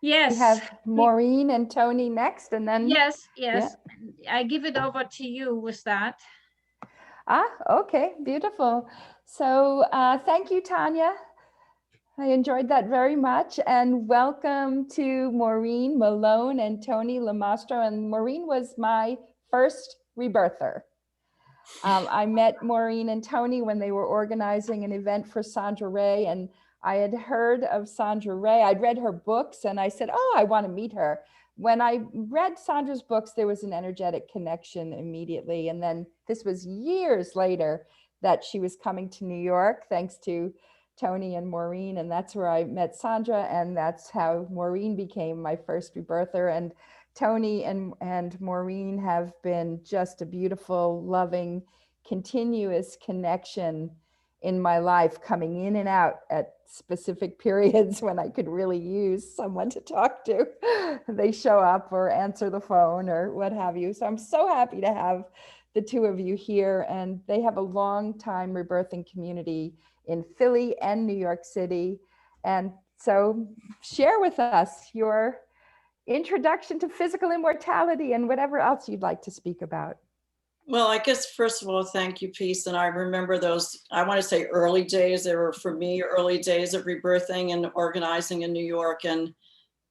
yes. We have Maureen and Tony next, and then. Yes. Yeah. I give it over to you with that. Okay, beautiful. So thank you, Tanya. I enjoyed that very much, and welcome to Maureen Malone and Tony Lomastro. And Maureen was my first rebirther. I met Maureen and Tony when they were organizing an event for Sandra Ray, and I had heard of Sandra Ray. I'd read her books, and I said, oh, I want to meet her. When I read Sandra's books, there was an energetic connection immediately. And then this was years later that she was coming to New York, thanks to Tony and Maureen, and that's where I met Sandra, and that's how Maureen became my first rebirther. And Tony and Maureen have been just a beautiful, loving, continuous connection in my life, coming in and out at specific periods when I could really use someone to talk to. They show up or answer the phone or what have you. So I'm so happy to have the two of you here, and they have a long time rebirthing community in Philly and New York City. And so share with us your introduction to physical immortality and whatever else you'd like to speak about. Well, I guess, first of all, thank you, Peace. And I remember those, I want to say early days. They were, for me, early days of rebirthing and organizing in New York, and,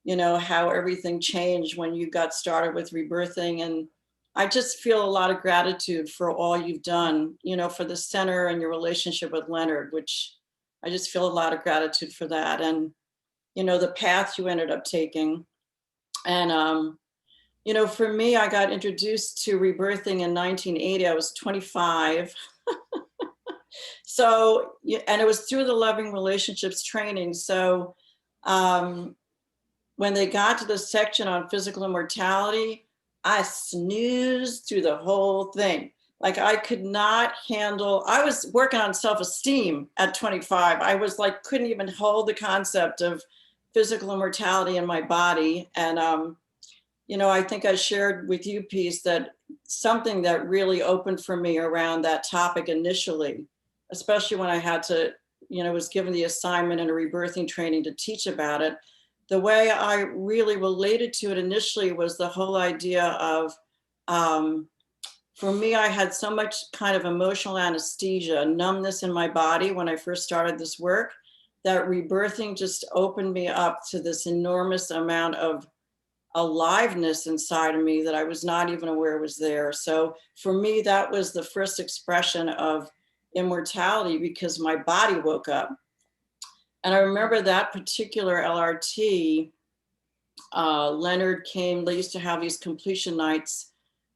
you know, how everything changed when you got started with rebirthing. And I just feel a lot of gratitude for all you've done, you know, for the center and your relationship with Leonard, which I just feel a lot of gratitude for that. And, you know, the path you ended up taking. And, you know, for me, I got introduced to rebirthing in 1980. I was 25. So, and it was through the Loving Relationships training. So when they got to the section on physical immortality, I snoozed through the whole thing. Like, I could not handle, I was working on self-esteem at 25. I was like, couldn't even hold the concept of physical immortality in my body. And, you know, I think I shared with you, Peace, that something that really opened for me around that topic initially, especially when I had to, you know, was given the assignment in a rebirthing training to teach about it. The way I really related to it initially was the whole idea of, for me, I had so much kind of emotional anesthesia, numbness in my body when I first started this work, that rebirthing just opened me up to this enormous amount of aliveness inside of me that I was not even aware was there. So for me, that was the first expression of immortality, because my body woke up. And I remember that particular LRT, Leonard came, they used to have these completion nights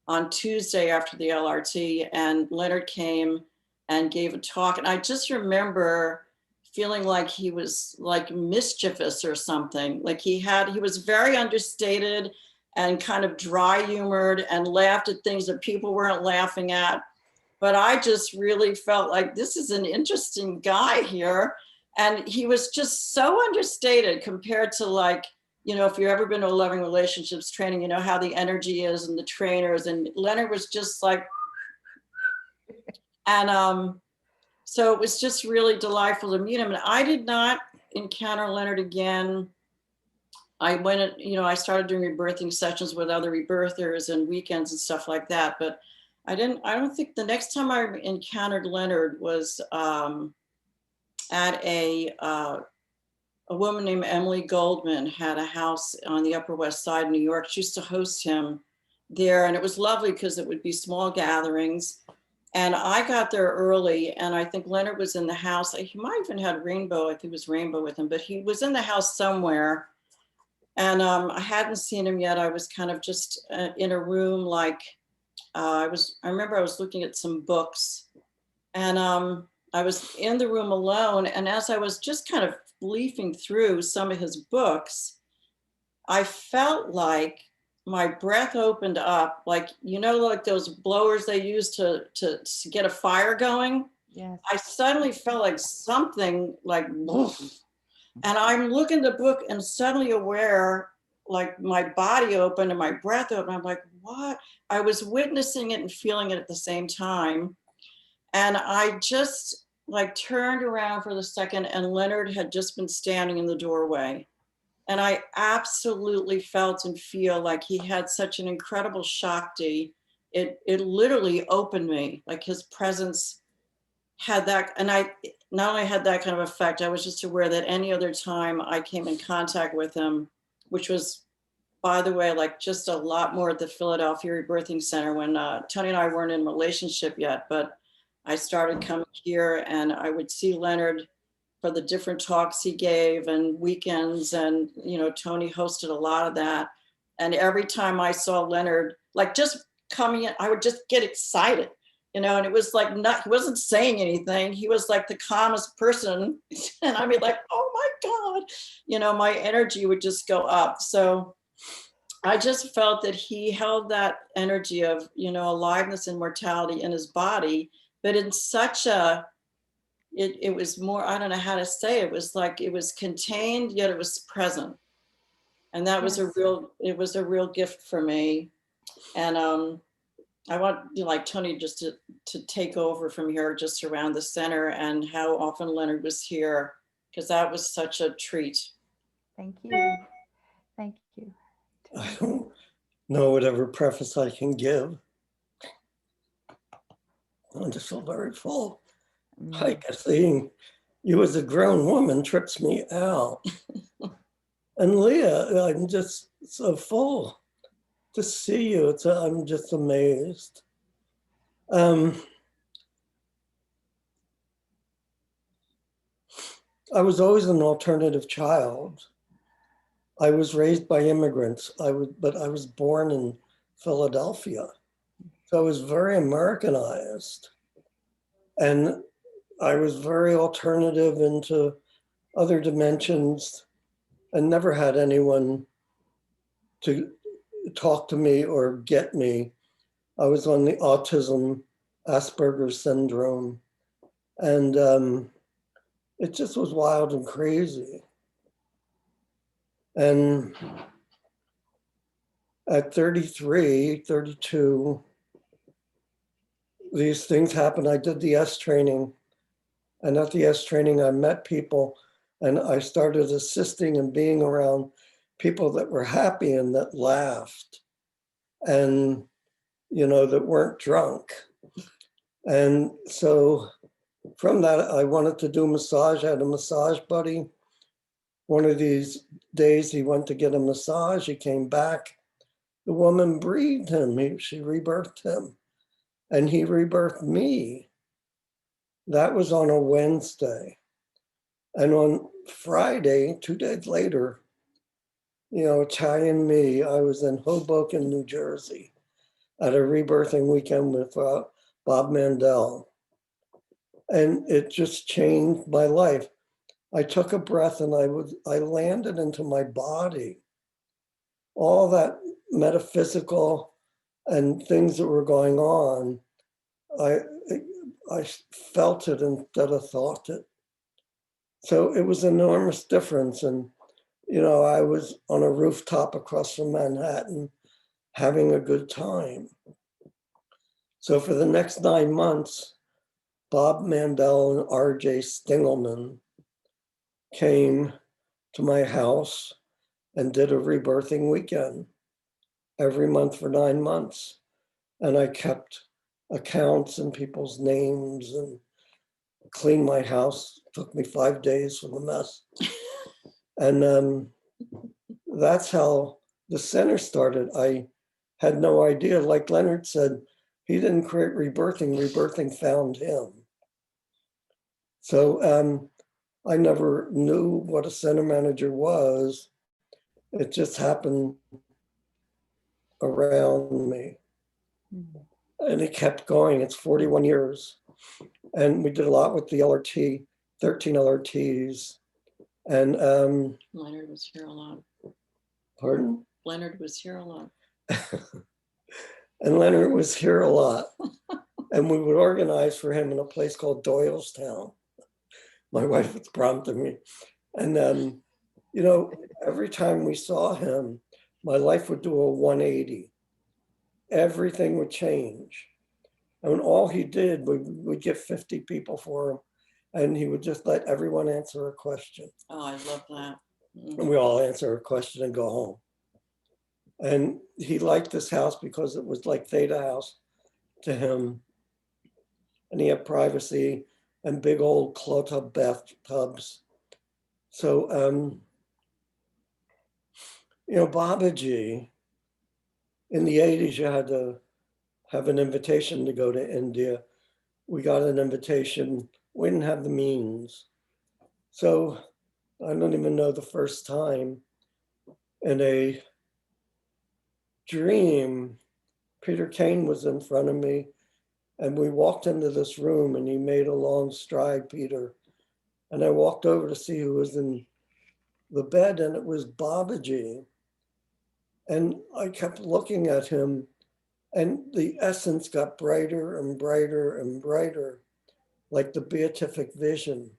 on Tuesday after the LRT, and Leonard came and gave a talk. And I just remember feeling like he was like mischievous or something. Like he was very understated and kind of dry humored and laughed at things that people weren't laughing at. But I just really felt like this is an interesting guy here. And he was just so understated compared to, like, you know, if you've ever been to a Loving Relationships training, you know how the energy is and the trainers, and Leonard was just like, and so it was just really delightful to meet him. And I did not encounter Leonard again. I went, you know, I started doing rebirthing sessions with other rebirthers and weekends and stuff like that. But I don't think the next time I encountered Leonard was at a woman named Emily Goldman had a house on the Upper West Side of New York. She used to host him there. And it was lovely because it would be small gatherings. And I got there early, and I think Leonard was in the house. He might even had Rainbow. I think it was Rainbow with him, but he was in the house somewhere. And I hadn't seen him yet. I was kind of just in a room, like I remember I was looking at some books, and I was in the room alone. And as I was just kind of leafing through some of his books, I felt like my breath opened up, like, you know, like those blowers they use to get a fire going. Yes. I suddenly felt like something like, and I'm looking at the book and suddenly aware like my body opened and my breath opened. I'm like, what? I was witnessing it and feeling it at the same time. And I just like turned around for the second, and Leonard had just been standing in the doorway. And I absolutely felt and feel like he had such an incredible Shakti. It literally opened me, like his presence had that. And I not only had that kind of effect, I was just aware that any other time I came in contact with him, which was, by the way, like just a lot more at the Philadelphia Rebirthing Center when Tony and I weren't in a relationship yet, but I started coming here and I would see Leonard for the different talks he gave and weekends. And, you know, Tony hosted a lot of that. And every time I saw Leonard, like just coming in, I would just get excited, you know, and it was like, he wasn't saying anything. He was like the calmest person. And I'd be like, oh my God, you know, my energy would just go up. So I just felt that he held that energy of, you know, aliveness and mortality in his body, but in such a, it was more, I don't know how to say, it was like, it was contained, yet it was present. And that was it was a real gift for me. And I want, you know, like Tony just to take over from here, just around the center, and how often Leonard was here, because that was such a treat. Thank you. Thank you. I don't know whatever preface I can give. I'm just so very full. Like seeing you as a grown woman trips me out. And Liah, I'm just so full to see you. I'm just amazed. I was always an alternative child. I was raised by immigrants. But I was born in Philadelphia. So I was very Americanized. And I was very alternative into other dimensions and never had anyone to talk to me or get me. I was on the autism, Asperger's syndrome, and it just was wild and crazy. And at 33, 32, these things happened. I did the S training. And at the S training, I met people and I started assisting and being around people that were happy and that laughed and, you know, that weren't drunk. And so from that, I wanted to do massage. I had a massage buddy. One of these days he went to get a massage. He came back. The woman breathed him. She rebirthed him and he rebirthed me. That was on a Wednesday. And on Friday, 2 days later, you know, Italian me, I was in Hoboken, New Jersey at a rebirthing weekend with Bob Mandel. And it just changed my life. I took a breath and I landed into my body. All that metaphysical and things that were going on, I felt it instead of thought it. So it was an enormous difference. And, you know, I was on a rooftop across from Manhattan having a good time. So for the next 9 months, Bob Mandel and RJ Stingelman came to my house and did a rebirthing weekend every month for 9 months. And I kept accounts and people's names and cleaned my house. It took me 5 days for the mess. And that's how the center started. I had no idea. Like Leonard said, he didn't create rebirthing. Rebirthing found him. So I never knew what a center manager was. It just happened around me. And it kept going. It's 41 years. And we did a lot with the LRT, 13 LRTs. And Leonard was here a lot. Pardon? Leonard was here a lot. And Leonard was here a lot. And we would organize for him in a place called Doylestown. My wife was prompting me. And you know, every time we saw him, my life would do a 180. Everything would change. And all he did, we'd get 50 people for him, and he would just let everyone answer a question. Oh, I love that. And we all answer a question and go home. And he liked this house because it was like Theta House to him. And he had privacy and big old claw tub bathtubs. So, you know, Babaji, in the 80s, you had to have an invitation to go to India. We got an invitation. We didn't have the means. So I don't even know the first time in a dream, Peter Kane was in front of me, and we walked into this room, and he made a long stride, Peter. And I walked over to see who was in the bed, and it was Babaji. And I kept looking at him, and the essence got brighter and brighter and brighter, like the beatific vision.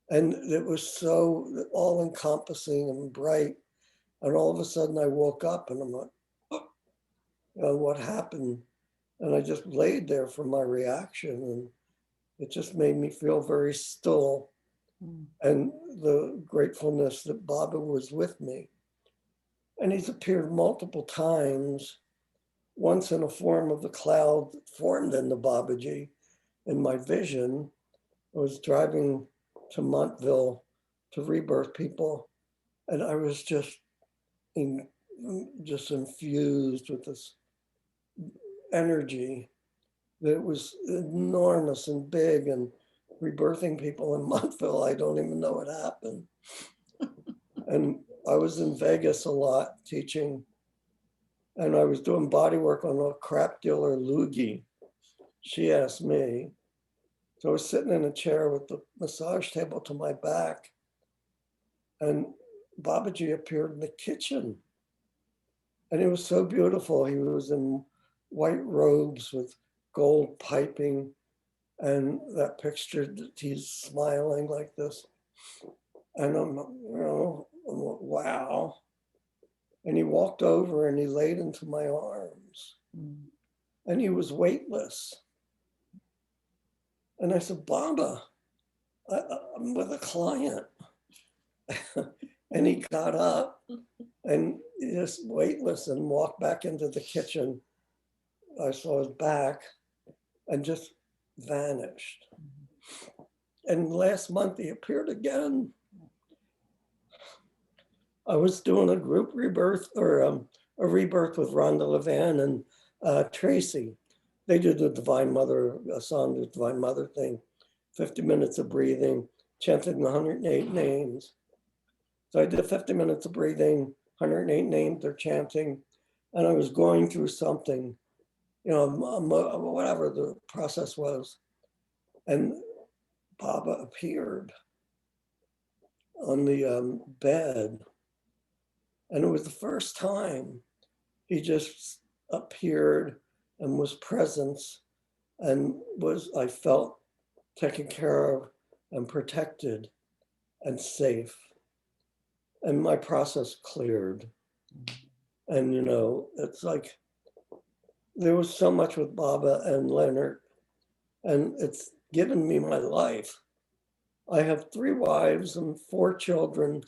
And it was so all-encompassing and bright. And all of a sudden I woke up and I'm like, oh, you know, what happened? And I just laid there for my reaction, and it just made me feel very still. And the gratefulness that Baba was with me. And he's appeared multiple times, once in a form of the cloud that formed in the Babaji. In my vision, I was driving to Montville to rebirth people, and I was just infused with this energy that was enormous and big, and rebirthing people in Montville. I don't even know what happened. And I was in Vegas a lot teaching, and I was doing body work on a crap dealer, Loogie. She asked me. So I was sitting in a chair with the massage table to my back, and Babaji appeared in the kitchen. And it was so beautiful. He was in white robes with gold piping, and that picture that he's smiling like this. And I'm, you know, wow. And he walked over and he laid into my arms, and he was weightless. And I said, Baba, I'm with a client. And he got up and just weightless and walked back into the kitchen. I saw his back and just vanished. And last month he appeared again. I was doing a group rebirth, or a rebirth with Rhonda Levan and Tracy. They did the Divine Mother, a song, the Divine Mother thing, 50 minutes of breathing, chanting the 108 names. So I did 50 minutes of breathing, 108 names they're chanting, and I was going through something, you know, whatever the process was. And Baba appeared on the bed. And it was the first time he just appeared and was presence and was, I felt, taken care of and protected and safe. And my process cleared. And, you know, it's like, there was so much with Baba and Leonard, and it's given me my life. I have 3 wives and 4 children,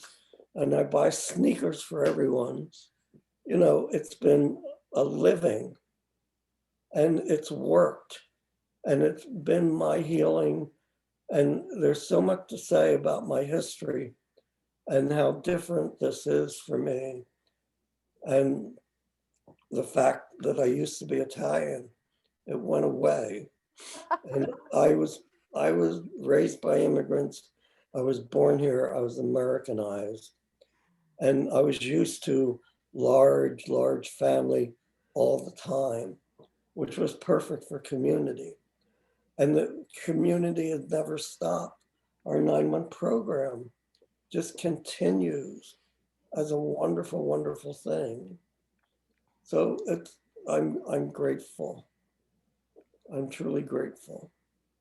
and I buy sneakers for everyone. You know, it's been a living, and it's worked, and it's been my healing. And there's so much to say about my history and how different this is for me. And the fact that I used to be Italian, it went away. And I was raised by immigrants. I was born here, I was Americanized. And I was used to large family all the time, which was perfect for community. And the community has never stopped. Our 9-month program just continues as a wonderful, wonderful thing. So I'm grateful. I'm truly grateful.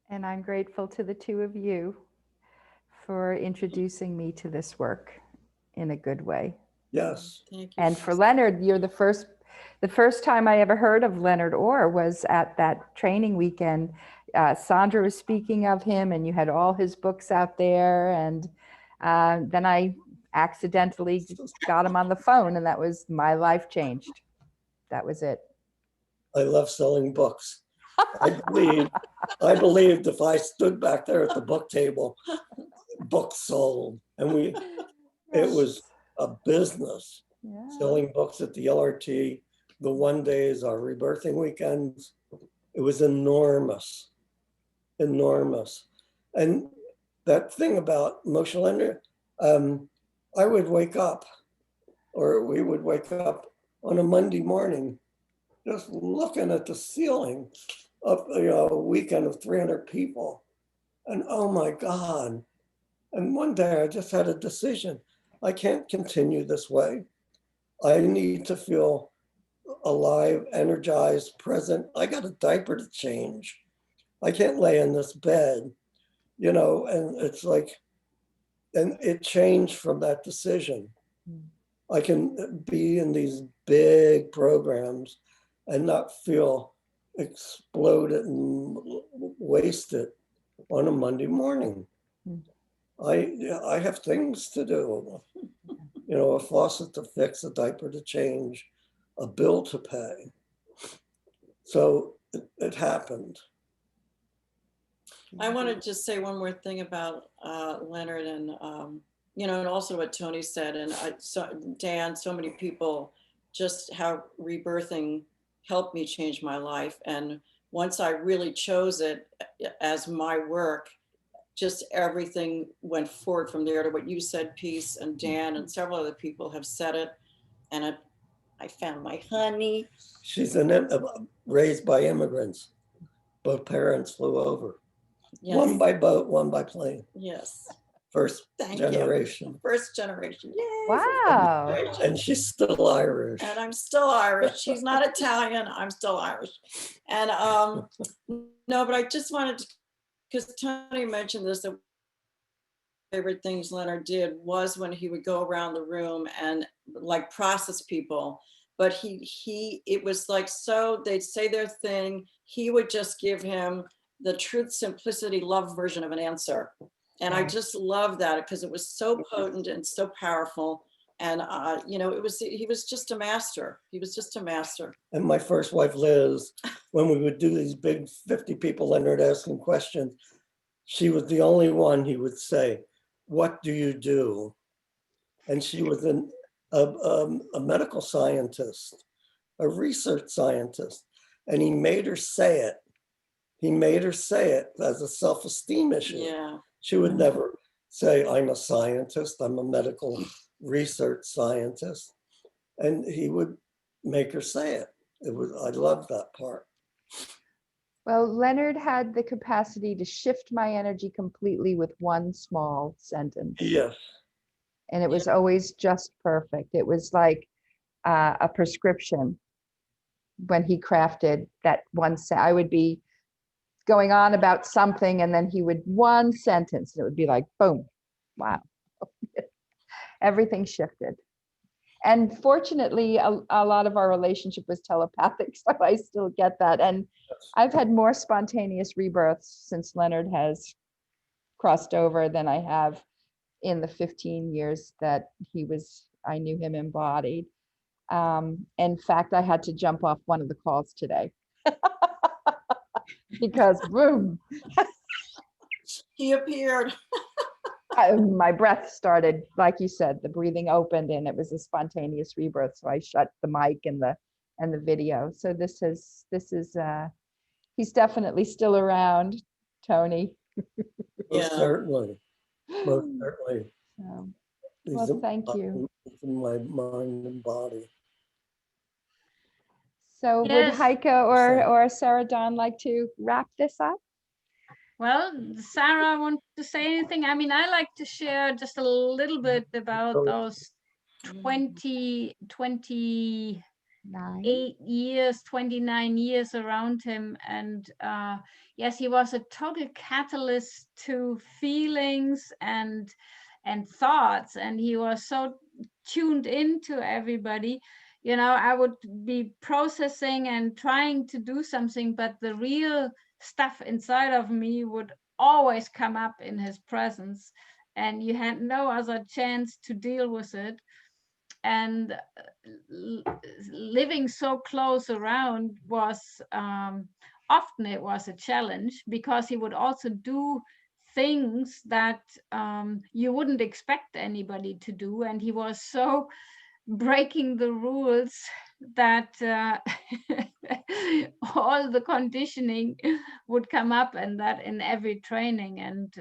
And I'm grateful to the 2 of you for introducing me to this work in a good way. Yes. Thank you. And for Leonard, you're the first time I ever heard of Leonard Orr was at that training weekend. Sandra was speaking of him, and you had all his books out there. And then I accidentally got him on the phone, and that was my life changed. That was it. I love selling books. I believed if I stood back there at the book table, books sold. And it was a business. Yeah. Selling books at the LRT, the one days, our rebirthing weekends. It was enormous, enormous. And that thing about emotional energy, I would wake up, or we would wake up on a Monday morning, just looking at the ceiling of a weekend of 300 people. And oh my God. And one day I just had a decision. I can't continue this way. I need to feel alive, energized, present. I got a diaper to change. I can't lay in this bed, and it's like, and it changed from that decision. I can be in these big programs and not feel exploded and wasted on a Monday morning. I have things to do, a faucet to fix, a diaper to change, a bill to pay. So it happened. I want to just say one more thing about Leonard and, and also what Tony said, and Dan, so many people, just how rebirthing helped me change my life. And once I really chose it as my work, just everything went forward from there to what you said, Peace, and Dan, and several other people have said it. And I found my honey. She's raised by immigrants. Both parents flew over. Yes. One by boat, one by plane. Yes. First generation. First generation. Yay. Wow. Generation. And she's still Irish. And I'm still Irish. She's not Italian. I'm still Irish. And no, but I just wanted to, because Tony mentioned this, that favorite things Leonard did was when he would go around the room and like process people. But it was like, so they'd say their thing. He would just give him the truth, simplicity, love version of an answer. And I just love that because it was so potent and so powerful. And, he was just a master. He was just a master. And my first wife, Liz, when we would do these big 50 people, Leonard asking questions, she was the only one he would say, "What do you do?" And she was a medical scientist, a research scientist. And he made her say it. He made her say it as a self-esteem issue. Yeah. She would never say, "I'm a scientist, I'm a medical research scientist." And he would make her say it. I loved that part. Well, Leonard had the capacity to shift my energy completely with one small sentence. Yes. And it was always just perfect. It was like a prescription when he crafted that one sentence. I would be going on about something, and then he would one sentence, and it would be like, boom, wow. Everything shifted. And fortunately, a lot of our relationship was telepathic, so I still get that. And I've had more spontaneous rebirths since Leonard has crossed over than I have in the 15 years that I knew him embodied. In fact, I had to jump off one of the calls today because boom. He appeared. My breath started, like you said, the breathing opened and it was a spontaneous rebirth. So I shut the mic and the video. So this is he's definitely still around, Tony. Most certainly. Most certainly. Well, thank you. In my mind and body. So would Heike or Sara Dawn like to wrap this up? Well, Sara, want to say anything? I mean, I like to share just a little bit about those 29 years around him. And yes, he was a total catalyst to feelings and thoughts. And he was so tuned into everybody, you know, I would be processing and trying to do something, but the real stuff inside of me would always come up in his presence, and you had no other chance to deal with it. And living so close around was often it was a challenge, because he would also do things that you wouldn't expect anybody to do, and he was so breaking the rules that all the conditioning would come up, and that in every training. And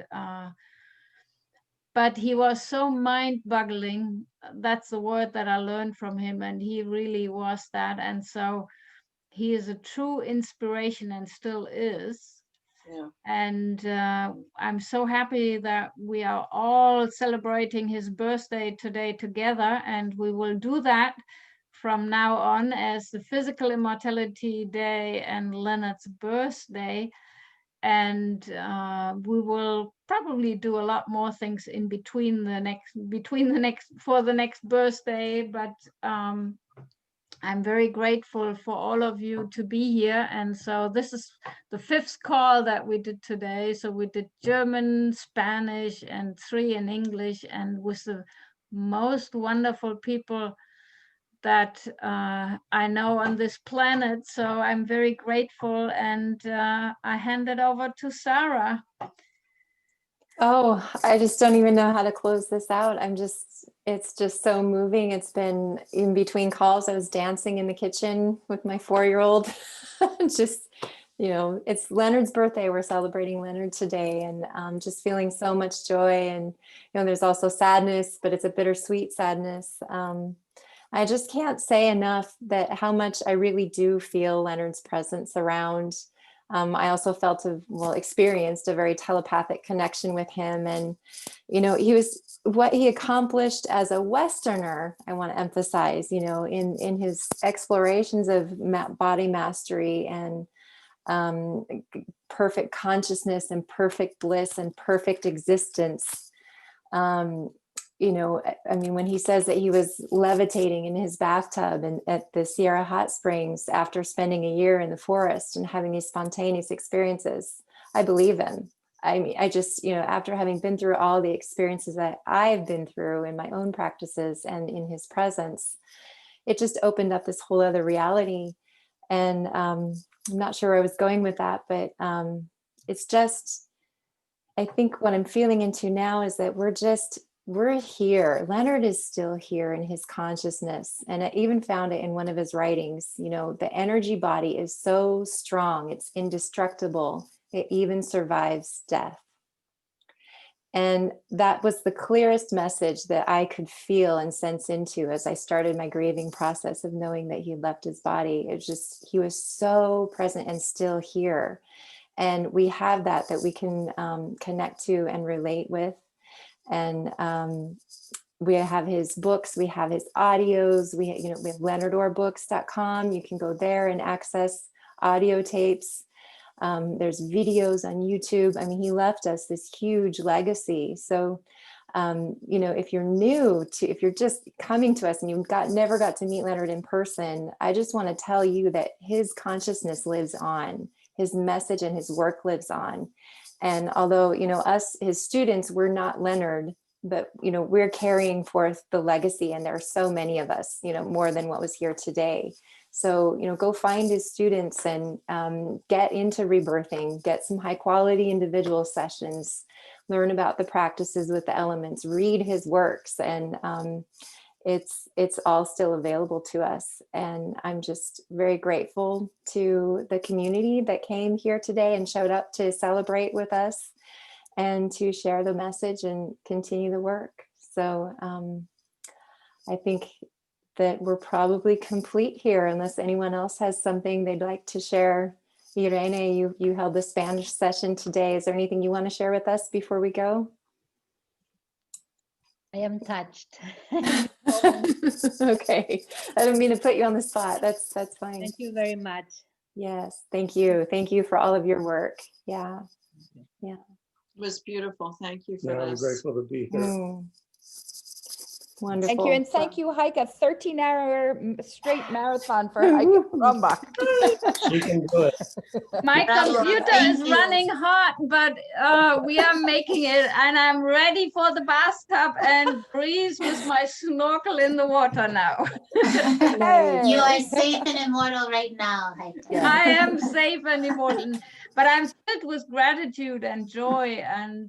but he was so mind-boggling. That's the word that I learned from him, and he really was that. And so he is a true inspiration, and still is. Yeah. And I'm so happy that we are all celebrating his birthday today together, and we will do that from now on as the Physical Immortality Day and Leonard's birthday. And we will probably do a lot more things in between the next birthday, but I'm very grateful for all of you to be here. And so this is the 5th call that we did today. So we did German, Spanish, and 3 in English, and with the most wonderful people that I know on this planet. So I'm very grateful, and I hand it over to Sara. Oh, I just don't even know how to close this out. It's just so moving. It's been in between calls, I was dancing in the kitchen with my 4-year-old. Just, you know, it's Leonard's birthday. We're celebrating Leonard today, and just feeling so much joy. And, you know, there's also sadness, but it's a bittersweet sadness. I just can't say enough that how much I really do feel Leonard's presence around. I also experienced a very telepathic connection with him. And, you know, what he accomplished as a Westerner, I want to emphasize, you know, in his explorations of body mastery and perfect consciousness and perfect bliss and perfect existence. You know, I mean, when he says that he was levitating in his bathtub and at the Sierra Hot Springs after spending a year in the forest and having these spontaneous experiences, I believe him. I mean, I just, you know, after having been through all the experiences that I've been through in my own practices and in his presence, it just opened up this whole other reality. And I'm not sure where I was going with that, but it's just, I think what I'm feeling into now is that we're here. Leonard is still here in his consciousness. And I even found it in one of his writings. You know, the energy body is so strong, it's indestructible. It even survives death. And that was the clearest message that I could feel and sense into as I started my grieving process of knowing that he had left his body. It just, he was so present and still here. And we have that we can connect to and relate with. And we have his books, we have his audios, we have leonardorbooks.com. You can go there and access audio tapes. There's videos on YouTube. I mean, he left us this huge legacy. So, you know, if you're just coming to us and you never got to meet Leonard in person, I just want to tell you that his consciousness lives on, his message and his work lives on. And although, you know, us, his students, we're not Leonard, but, you know, we're carrying forth the legacy, and there are so many of us, you know, more than what was here today. So, you know, go find his students and get into rebirthing, get some high quality individual sessions, learn about the practices with the elements, read his works, and it's all still available to us. And I'm just very grateful to the community that came here today and showed up to celebrate with us and to share the message and continue the work. So I think that we're probably complete here, unless anyone else has something they'd like to share. Irene, you held the Spanish session today. Is there anything you want to share with us before we go? I am touched. Okay, I don't mean to put you on the spot. That's fine. Thank you very much. Yes, thank you. Thank you for all of your work. Yeah, yeah. It was beautiful. Thank you for Yeah, I'm this. grateful to be here. Wonderful. Thank you. And thank you, Heike, a 13-hour straight marathon for Heike Strombach. She can do it. My computer is running hot, but we are making it, and I'm ready for the bathtub and breathe with my snorkel in the water now. You are safe and immortal right now, Heike. I am safe and immortal, but I'm filled with gratitude and joy. And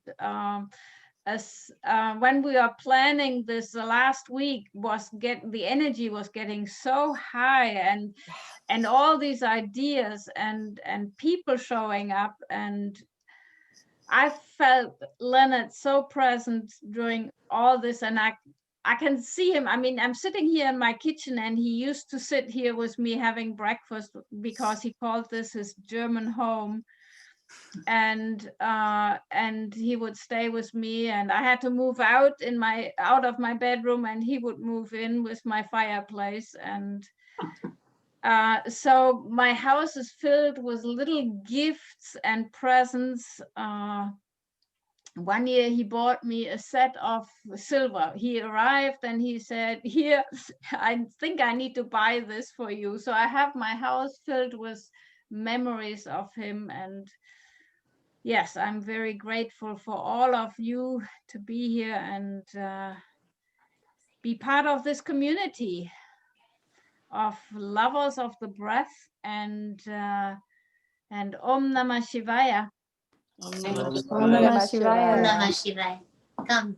as when we are planning this last week, the energy was getting so high, and all these ideas and people showing up, and I felt Leonard so present during all this, and I can see him. I mean, I'm sitting here in my kitchen, and he used to sit here with me having breakfast because he called this his German home. And he would stay with me, and I had to move out of my bedroom, and he would move in with my fireplace. And so my house is filled with little gifts and presents. One year he bought me a set of silver. He arrived and he said, "Here, I think I need to buy this for you." So I have my house filled with memories of him. And yes, I'm very grateful for all of you to be here and be part of this community of lovers of the breath. And Om Namah Shivaya. Om Namah Shivaya. Om Namah Shivaya. Come.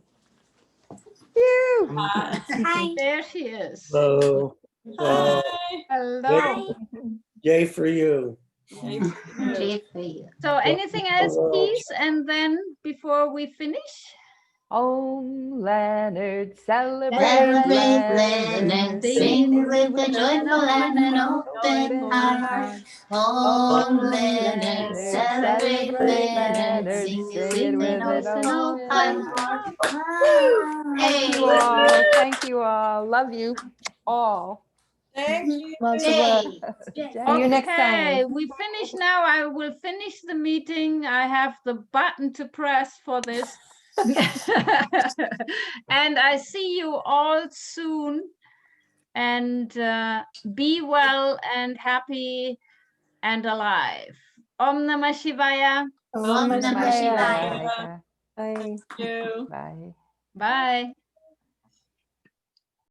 Hi. There she is. Hello. Hi. Hello. Yay for you. Yay for you. So anything else, please? And then before we finish? Om Leonard, celebrate Leonard, sing with a joyful and an open heart. Om Leonard, celebrate Leonard, sing with an open heart. Thank you all. Thank you all. Love you all. Thank you. Jay. See you next time. We finish now. I will finish the meeting. I have the button to press for this. And I see you all soon. And be well and happy and alive. Om Namah Shivaya. Om Namah Shivaya. Bye. Thank you. Bye. Bye.